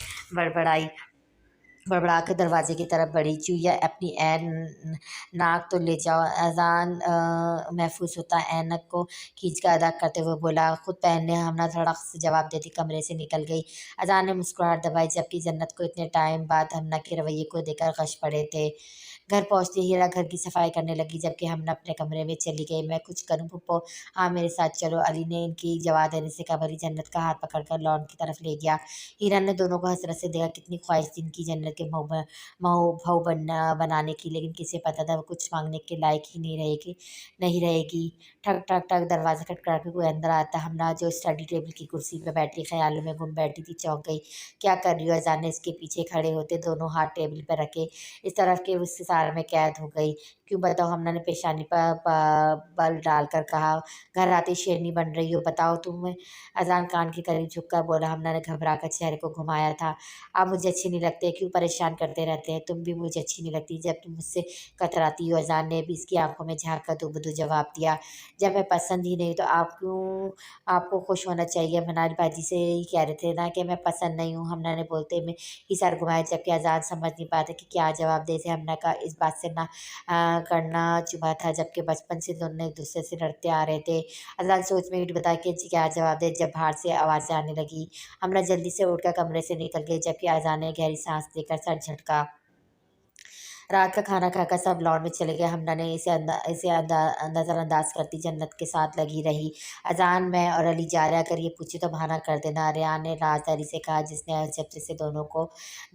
بڑبڑا کر دروازے کی طرف بڑھی۔ چوہیا اپنی ناک تو لے جاؤ۔ اذان محفوظ ہوتا اینک کو کھینچ کر ادا کرتے ہوئے بولا خود پہننے۔ ہمنا دھڑک سے جواب دیتی کمرے سے نکل گئی۔ اذان نے مسکراہٹ دبائی جبکہ جنت کو اتنے ٹائم بعد ہمنا کے رویے کو دیکھ کر غش پڑے تھے۔ گھر پہنچتے ہیرا گھر کی صفائی کرنے لگی جبکہ ہمنا اپنے کمرے میں چلی گئی۔ میں کچھ کروں پھپھو؟ ہاں میرے ساتھ چلو، علی نے ان کی جواب دینے سے قبل ہی جنت کا ہاتھ پکڑ کر لان کی طرف لے گیا۔ ہیرا نے دونوں کو حسرت سے دیکھا، کتنی خواہش تھی ان کی جنت کے بہو بنانے کی لیکن کسے پتا تھا وہ کچھ مانگنے کے لائق ہی نہیں رہے گی۔ ٹھک ٹھک ٹھک دروازہ کھٹکھٹا کے کوئی اندر آتا۔ ہمنا جو اسٹڈی ٹیبل کی کرسی پہ بیٹھی خیالوں میں گم بیٹھی تھی چونک گئی۔ کیا کر رہی ہو؟ اذان نے اس کے پیچھے کھڑے ہوتے دونوں ہاتھ ٹیبل پہ رکھے اس طرف کہ اس سارے میں قید ہو گئی۔ کیوں بتاؤ؟ ہمنا نے پیشانی پر بل ڈال کر کہا۔ گھر آتے شیرنی بن رہی ہو، بتاؤ تمہیں؟ اذان کان کے قریب جھک کر بولا۔ ہمنا نے گھبرا کر چہرے کو گھمایا تھا۔ آپ مجھے اچھے نہیں لگتے، کیوں پریشان کرتے رہتے ہیں؟ تم بھی مجھے اچھی نہیں لگتی جب تم مجھ سے کتراتی ہو۔ اذان نے بھی اس کی آنکھوں میں جھانک کر دو بدو جواب دیا۔ جب میں پسند ہی نہیں تو آپ کو خوش ہونا چاہیے، منال باجی سے ہی کہہ رہے تھے نا کہ میں پسند نہیں ہوں۔ ہمنا نے بولتے میں ہی سر گھمایا جبکہ اذان سمجھ نہیں پاتے کہ کیا جواب دے۔ ہمنا کا اس بات سے نہ کرنا چبھا تھا جبکہ بچپن سے دونوں ایک دوسرے سے لڑتے آ رہے تھے۔ اذان سوچ میں بتا کہ کیا جواب دے جب باہر سے آوازیں آنے لگی۔ ہمنا جلدی سے اٹھ کر کمرے سے نکل گئی جبکہ اذان نے گہری سانس لے کر سر جھٹکا۔ رات کا کھانا کھا کر سب لان میں چلے گئے۔ ہمنا نے اسے نظر انداز کرتی جنت کے ساتھ لگی رہی۔ اذان میں اور علی جا رہا اگر یہ پوچھے تو بہانہ کر دینا، ریان نے رازداری سے کہا جس نے جب سے دونوں کو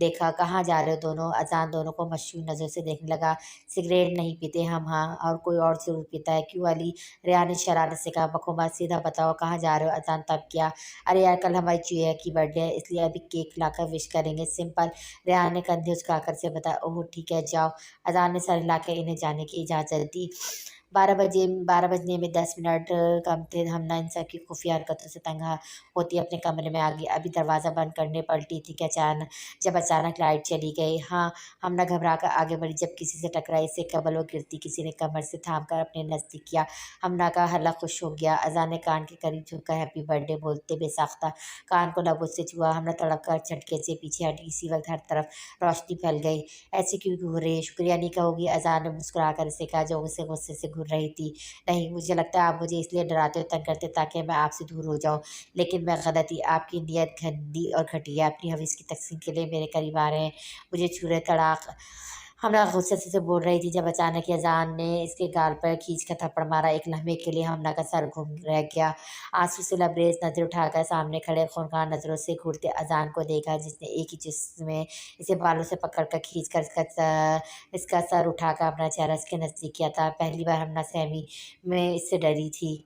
دیکھا۔ کہاں جا رہے ہو دونوں؟ اذان دونوں کو مشہور نظر سے دیکھنے لگا۔ سگریٹ نہیں پیتے ہم، ہاں اور کوئی اور ضرور پیتا ہے، کیوں علی؟ ریان نے شرارت سے کہا۔ بکواس، سیدھا بتاؤ کہاں جا رہے ہو؟ اذان تب کیا؟ ارے یار کل ہماری چوہیا کی برتھ ڈے ہے، اس لیے ابھی کیک لا کر وش کریں گے، سمپل۔ ریان نے کندھے اچکا کر سے بتایا۔ اوہ ٹھیک ہے جاؤ۔ اذان نے سر ہلا کے انہیں جانے کی اجازت دی۔ 12 بجنے میں 10 منٹ کم تھے۔ ہمنا ان سب کی خفیہ حرکتوں سے تنگ ہوتی اپنے کمرے میں آ گئی۔ ابھی دروازہ بند کرنے پلٹی تھی کہ جب اچانک لائٹ چلی گئی۔ ہاں، ہمنا گھبرا کر آگے بڑھی جب کسی سے ٹکرائی، اس سے قبل وہ گرتی کسی نے کمر سے تھام کر اپنے نزدیک کیا۔ ہمنا کا حلق خوش ہو گیا۔ اذان نے کان کے قریب جھک کر ہیپی برتھ ڈے بولتے بے ساختہ کان کو لبوں سے چھوا۔ ہمنا تڑپ کر جھٹکے سے پیچھے ہٹی، اسی وقت ہر طرف روشنی پھیل گئی۔ ایسے کیوں گھور رہی ہے؟ شکریہ نہیں کہو گی؟ اذان نے مسکرا کر اسے کہا جو اسے غصے سے گھور رہی تھی۔ نہیں، مجھے لگتا ہے آپ مجھے اس لیے ڈراتے اور تنگ کرتے تاکہ میں آپ سے دور ہو جاؤں، لیکن میں غلط تھی۔ آپ کی نیت گندی اور گھٹیا ہے، اپنی حویث کی تقسیم کے لیے میرے قریب آ رہے ہیں، مجھے چھو رہے تڑاق۔ ہمنا غصے سے بول رہی تھی جب اچانک اذان نے اس کے گال پر کھینچ کر تھپڑ مارا۔ ایک لمحے کے لیے ہمنا کا سر گھوم رہ گیا۔ آنسو سے لبریز نظر اٹھا کر سامنے کھڑے خونخوار نظروں سے گھورتے اذان کو دیکھا جس نے ایک ہی جسم میں اسے بالوں سے پکڑ کر کھینچ کر اس کا سر اٹھا کر اپنا چہرہ اس کے نزدیک کیا تھا۔ پہلی بار ہمنا سہمی میں اس سے ڈری تھی۔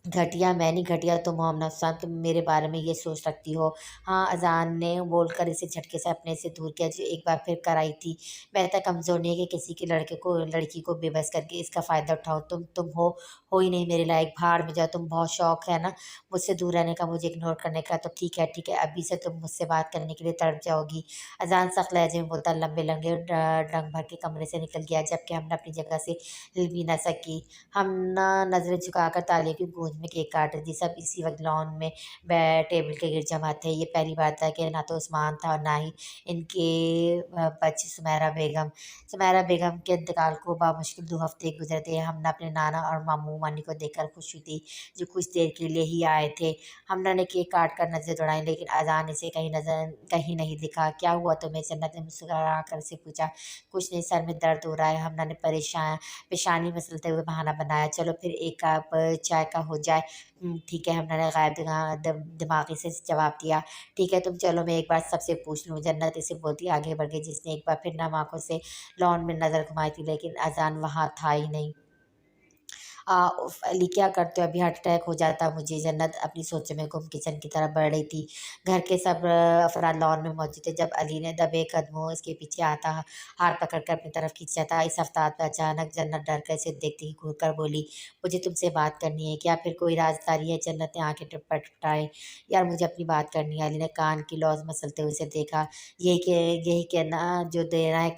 گھٹیا میں نہیں، گھٹیا تم ہو ہمنا حسن، تم میرے بارے میں یہ سوچ رکھتی ہو؟ ہاں، اذان نے بول کر اسے جھٹکے سے اپنے سے دور کیا جو ایک بار پھر کرائی تھی۔ میں اتنا کمزور نہیں ہے کہ کسی کے لڑکی کو بے بس کر کے اس کا فائدہ اٹھاؤں۔ تم ہو ہی نہیں میرے لائق، بھاڑ میں جاؤ۔ تم بہت شوق ہے نا مجھ سے دور رہنے کا، مجھے اگنور کرنے کا، تو ٹھیک ہے، ابھی سے تم مجھ سے بات کرنے کے لیے تڑپ جاؤ گی۔ اذان سخت لہجے میں بولتا لمبے لنگے ڈنگ بھر کے کمرے سے نکل گیا جبکہ ہم نے اپنی جگہ سے ہل بھی نہ سکی۔ ہم نہ نظریں جھکا کر تالیوں کی گونج میں کیک کاٹ رہی تھی۔ سب اسی وقت لان میں ٹیبل کے گرد جمع تھے۔ یہ پہلی بات تھا کہ نہ تو عثمان تھا اور نہ ہی ان کے بچی سمیرہ بیگم۔ سمیرہ بیگم کے انتقال کو بامشکل 2 ہفتے گزرے تھے۔ ہم نے اپنے نانا اور ماموں مانی کو دیکھ کر خوش ہوئی تھی جو کچھ دیر کے لیے ہی آئے تھے۔ ہمنا نے کیک کاٹ کر نظریں دوڑائیں لیکن اذان اسے کہیں نہیں دکھا۔ کیا ہوا تمہیں؟ جنت نے مسکرا کر اسے پوچھا۔ کچھ نہیں، سر میں درد ہو رہا ہے، ہمنا نے پیشانی مسلتے ہوئے بہانہ بنایا۔ چلو پھر ایک کپ چائے کا ہو جائے۔ ٹھیک ہے، ہمنا نے غائب دماغی سے جواب دیا۔ ٹھیک ہے تم چلو، میں ایک بار سب سے پوچھ لوں۔ جنت اسے بولتی آگے بڑھ گئی جس نے ایک بار پھر نم آنکھوں سے لان میں نظر گھمائی تھی لیکن اذان وہاں تھا ہی نہیں۔ علی کیا کرتے ہو؟ ابھی ہارٹ اٹیک ہو جاتا مجھے۔ جنت اپنی سوچوں میں گم کچن کی طرف بڑھ رہی تھی۔ گھر کے سب افراد لان میں موجود تھے جب علی نے دبے قدموں اس کے پیچھے آتا ہار پکڑ کر اپنی طرف کھینچا تھا۔ اس افتاد پہ اچانک جنت ڈر کر اسے دیکھتے ہی گھور کر بولی مجھے تم سے بات کرنی ہے۔ کیا پھر کوئی رازداری ہے؟ جنت نے آنکھیں ٹپٹپائیں۔ یار مجھے اپنی بات کرنی ہے۔ علی نے کان کی لوز مسلتے ہوئے اسے دیکھا۔ یہی کہنا جو دینا ہے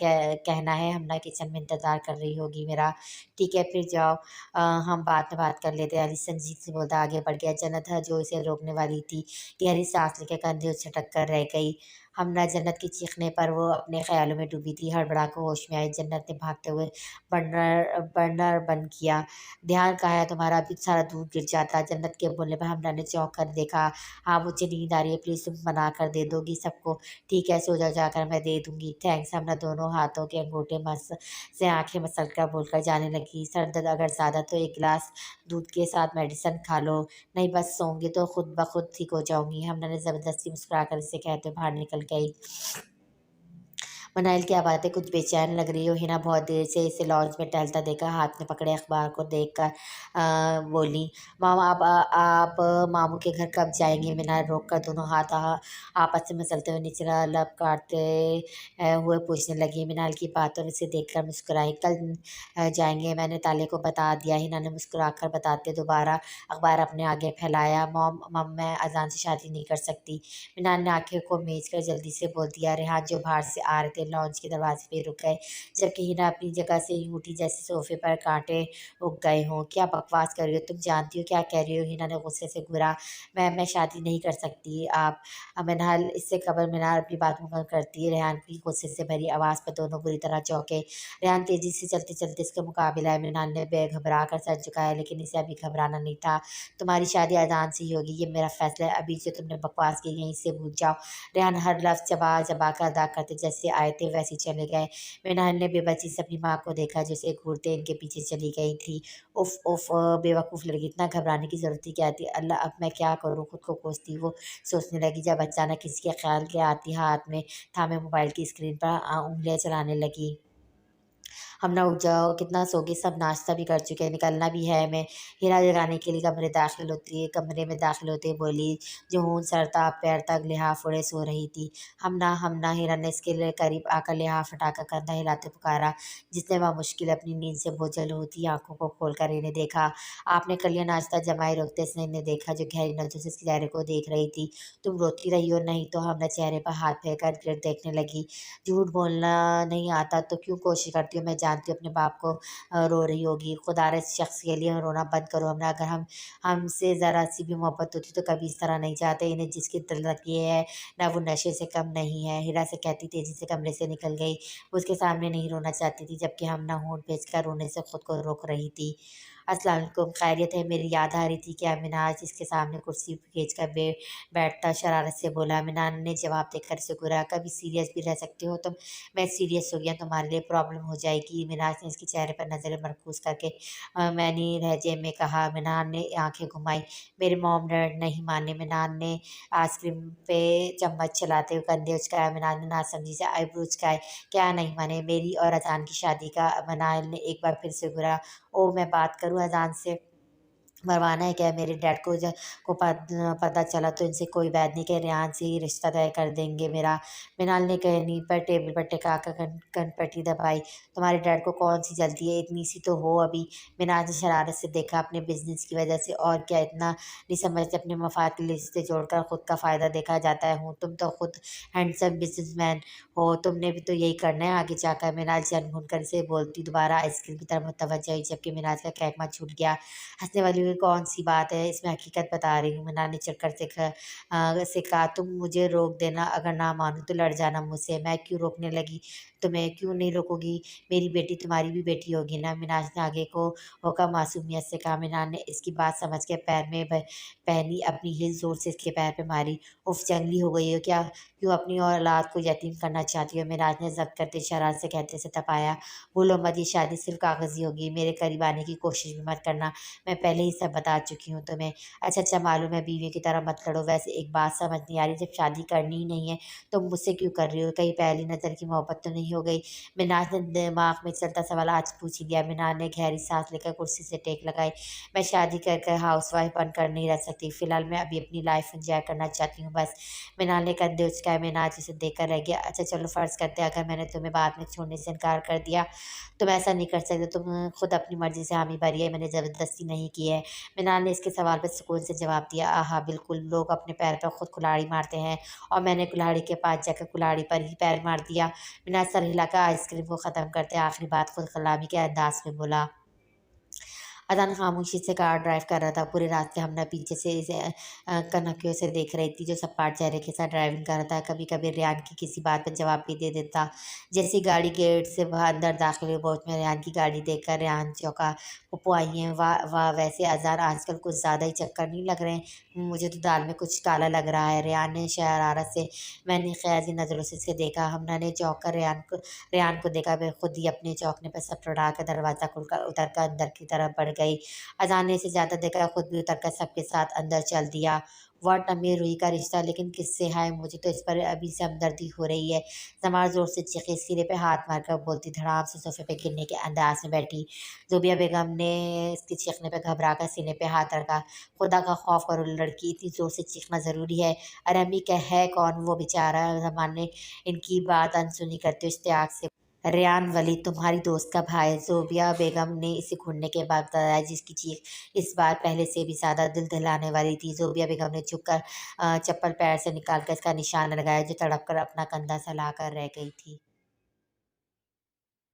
کہنا ہے، ہمنا کچن میں انتظار کر رہی ہوگی میرا۔ ٹھیک ہے پھر جاؤ، ہم بعد میں بات کر لیتے ہیں۔ علی سنجید سے بولتا آگے بڑھ گیا۔ جنت جو اسے روکنے والی تھی گہری سانس لے کے کندھے جھٹک کر رہ گئی۔ ہمنا جنت کے چیخنے پر وہ اپنے خیالوں میں ڈوبی تھی۔ ہڑبڑا کر ہوش میں آئی۔ جنت نے بھاگتے ہوئے برنر بند کیا۔ دھیان کہاں ہے تمہارا؟ ابھی سارا دودھ گر جاتا۔ جنت کے بولنے پر ہمنا نے چونک کر دیکھا۔ ہاں مجھے نیند آ رہی ہے، پلیز تم بنا کر دے دو گی سب کو؟ ٹھیک ہے سو جاؤ جا کر، میں دے دوں گی، تھینکس۔ ہمنا دونوں ہاتھوں کے انگوٹھے سے آنکھیں مسل کر بول کر جانے لگی سر درد اگر زیادہ تو ایک گلاس دودھ کے ساتھ میڈیسن کھا لو۔ نہیں بس سوؤں گی تو خود بخود ٹھیک ہو جاؤں گی۔ ہمنا نے زبردستی مسکرا کر اسے کہتے ہوئے باہر نکل گئی۔ منائل کیا بات ہے، کچھ بے چین لگ رہی ہو؟ ہنا بہت دیر سے اسے لانچ میں ٹہلتا دیکھا ہاتھ میں پکڑے اخبار کو دیکھ کر بولی ماما آپ ماموں کے گھر کب جائیں گے؟ منائل روک کر دونوں ہاتھ آپس سے مسلتے ہوئے نچلا لب کاٹتے ہوئے پوچھنے لگی۔ منائل کی باتوں اسے دیکھ کر مسکرائی۔ کل جائیں گے، میں نے تالے کو بتا دیا۔ ہنا نے مسکرا کر بتاتے دوبارہ اخبار اپنے آگے پھیلایا۔ مام میں اذان سے شادی نہیں کر سکتی۔ منائل نے آنکھیں کو میچ کر جلدی سے بول دیا۔ ریحان جو باہر سے آ رہے تھے لانچ کے دروازے پہ رک گئے جبکہ ہنا اپنی جگہ سے یوں اٹھی جیسے صوفے پر کانٹے اگ گئے ہوں۔ کیا بکواس کر رہی ہو؟ تم جانتی ہو کیا کہہ رہی ہو؟ ہنا نے غصے سے گھورا۔ میں شادی نہیں کر سکتی آپ منہل۔ اس سے قبل منال اپنی بات مکمل کرتی ریحان کی غصے سے بھری آواز پر دونوں بری طرح چونکے۔ ریحان تیزی سے چلتے چلتے اس کا مقابلہ ہے۔ منال نے بے گھبرا کر سر جھکایا لیکن اسے ابھی گھبرانا نہیں تھا۔ تمہاری شادی اذان سے ہی ہوگی، یہ میرا فیصلہ ہے۔ ابھی جو تم نے بکواس کی یہیں سے بھول جاؤ۔ ریحان ہر لفظ چبا چبا کر ادا کرتے جیسے آئے تھے वैसे ही चले गए। मिनाल ने बेबसी से अपनी माँ को देखा जैसे घूरते इनके पीछे चली गई थी। उफ़ उफ़ बेवकूफ़ लड़की, इतना घबराने की ज़रूरत ही क्या थी? अल्लाह अब मैं क्या करूँ? खुद को कोसती वो सोचने लगी जब अचानक किसी के ख़्याल के आती हाथ में थामे मोबाइल की स्क्रीन पर उँगलियाँ चलाने लगी। हम ना उठ जाओ, कितना सोगे, सब नाश्ता भी कर चुके हैं, निकलना भी है हमें। हीरा जगाने के लिए कमरे में दाखिल होते ही बोली, जुनून सर था पैर तक लिहाफ ओढ़े सो रही थी। हम ना हीरा ने इसके लिए करीब आकर लिहाफ हटाकर कंधा हिलाते पुकारा, जिसने वह मुश्किल अपनी नींद से बोझल होती आंखों को खोलकर इन्हें देखा। आपने कर लिया नाश्ता? जमाई रोकते इसने इन्हें देखा जो गहरी नजरों से इसके चेहरे को देख रही थी। तुम रोती रही हो? नहीं तो। हमने चेहरे पर हाथ फेर कर देखने लगी। झूठ बोलना नहीं आता तो क्यों कोशिश करती हो? मैं जानती हूँ अपने बाप को रो रही होगी। खुदारा इस शख्स के लिए रोना बंद करो। हमरा अगर हमसे ज़रा सी भी मोहब्बत होती तो कभी इस तरह नहीं चाहते। इन्हें जिसकी दिल रखी है ना वो नशे से कम नहीं है। हीरा से कहती तेजी से कमरे से निकल गई। वो उसके सामने नहीं रोना चाहती थी जबकि हम ना होंठ भेजकर रोने से खुद को रोक रही थी। अस्सलाम वालेकुम, खैरियत है? मेरी याद आ रही थी कि मिनाज इसके सामने कुर्सी खींच कर बैठता शरारत से बोला। मिनाज ने जवाब देकर मुस्कुराया, कभी सीरियस भी रह सकते हो तुम? मैं सीरियस हो गया तुम्हारे लिए प्रॉब्लम हो जाएगी। मिनाज ने इसके चेहरे पर नज़रें मरकूज करके मैनी लहजे में कहा। मिनाज ने आंखें घुमाई। मेरे मॉम डैड नहीं माने। मिनाज ने आइसक्रीम पे चम्मच चलाते हुए कंधे उचकाया। मिनाज ने नासमझी से आईब्रो उचकाए। क्या नहीं माने? मेरी और अजान की शादी का? मिनाज ने एक बार फिर से घुरा। ओ, मैं बात करूँ अजान से? मरवाना है क्या? मेरे डैड को पता चला तो इनसे कोई बात नहीं कि रेहान से ही रिश्ता तय कर देंगे मेरा। मिनाल ने कहनी पर टेबल पर टिका कर कनपटी दबाई। तुम्हारे डैड को कौन सी जल्दी है? इतनी सी तो हो अभी। मिनाज ने शरारत से देखा। अपने बिजनेस की वजह से और क्या? इतना नहीं समझते अपने मफाद के लिए रिश्ते जोड़कर खुद का फ़ायदा देखा जाता है? हूँ तुम तो खुद हैंडसम बिजनेसमैन हो, तुमने भी तो यही करना है आगे जाकर। मिनाज जान भून कर से बोलती दोबारा आइसक्रीम की तरफ मुतवज्जो हुई जबकि मिनाज का कहकमा छूट गया। हँसने वाली हुई कौन सी बात है? इसमें हकीकत बता रही हूँ। मिनाज ने चिढ़कर से कहा, तुम मुझे रोक देना, अगर ना मानूँ तो लड़ जाना मुझसे। मैं क्यों रोकने लगी तुम्हें? क्यों नहीं रोकूंगी? मेरी बेटी तुम्हारी भी बेटी होगी ना? मिनाज ने आगे को होकर मासूमियत से कहा। मिनाज ने इसकी बात समझ के पैर में पहनी अपनी हील जोर से इसके पैर पे मारी। उफ, जंगली हो गई हो क्या? क्यों अपनी औलाद को यतीम करना चाहती हो? मिनाज ने जब्त करते शरारत से कहते से तपाया। भूलो मत, ये शादी सिर्फ कागजी होगी, मेरे करीब आने की कोशिश भी मत करना। मैं पहले ही सब बता चुकी हूँ तुम्हें। अच्छा मालूम है बीवी की तरह मत लड़ो। वैसे एक बात समझ नहीं आ रही, जब शादी करनी ही नहीं है तो मुझसे क्यों कर रही हो? कहीं पहली नज़र की मोहब्बत तो नहीं हो गई? मिनाज ने दिमाग में चलता सवाल आज पूछ ही लिया। मिनाज ने गहरी सांस लेकर कुर्सी से टेक लगाई। मैं शादी कर हाउस वाइफ बनकर नहीं रह सकती। फिलहाल मैं अभी अपनी लाइफ एंजॉय करना चाहती हूँ बस। मिनाज ने कंधे उचकाए। मिनाज उसे देखकर रह गया। अच्छा चलो फ़र्ज़ करते हैं अगर मैंने तुम्हें बाद में छोड़ने से इनकार कर दिया। तुम ऐसा नहीं कर सकते, तुम खुद अपनी मर्ज़ी से हामी भरी है, मैंने ज़बरदस्ती नहीं की है। मिनाल ने इसके सवाल पर सुकून से जवाब दिया, आहा बिल्कुल, लोग अपने पैर पर खुद कुल्हाड़ी मारते हैं और मैंने कुल्हाड़ी के पास जाकर कुल्हाड़ी पर ही पैर मार दिया। मिनाज सर हिलाकर आइसक्रीम को ख़त्म करते आखिरी बात खुद कलामी के अंदाज में बोला। अदन खामोशी से कार ड्राइव कर रहा था। पूरे रास्ते हमने पीछे से इसे कनखियों से देख रही थी जो सपाट चेहरे के साथ ड्राइविंग कर रहा था। कभी कभी रेहान की किसी बात पर जवाब भी दे देता। जैसी गाड़ी गेट से वह अंदर दाखिल हुई, बहुत में रेहान की गाड़ी देखकर रेहान चौंका। पप्पू आई हैं? वाह वाह, वैसे अजान आजकल कुछ ज़्यादा ही चक्कर नहीं लग रहे हैं? मुझे तो दाल में कुछ काला लग रहा है। रेहान ने शरारत से मैंने ख्याली नज़रों से इसे देखा। हमने ने चौंक कर रेहान को देखा। वे खुद ही अपने चौंकने पर सब उड़ा कर दरवाज़ा खुलकर उतर कर अंदर की तरफ बढ़ गई। अजान ने इसे ज़्यादा देखा, खुद भी उतर कर सबके साथ अंदर चल दिया। व्हाट अमीर रूही का रिश्ता, लेकिन किससे? है मुझे तो इस पर अभी से हमदर्दी हो रही है। समार जोर से चीखी, सीने पे हाथ मारकर बोलती धड़ाम से सोफे पे गिरने के अंदाज में बैठी। ज़ुबिया बेगम ने इसके चीखने पे घबरा कर सीने पे हाथ रखा। खुदा का खौफ करो लड़की, इतनी ज़ोर से चीखना ज़रूरी है? अरे अम्मी, क्या है कौन वो बेचारा? ज़मान ने इनकी बात अनसुनी करते हुए इश्तियाक से, रेयान वली, तुम्हारी दोस्त का भाई। ज़ोबिया बेगम ने इसे घूरने के बाद बताया, जिसकी चीख इस बार पहले से भी ज़्यादा दिल दहलाने वाली थी। ज़ोबिया बेगम ने झुककर चप्पल पैर से निकालकर इसका निशान लगाया जो तड़प कर अपना कंधा सहला कर रह गई थी।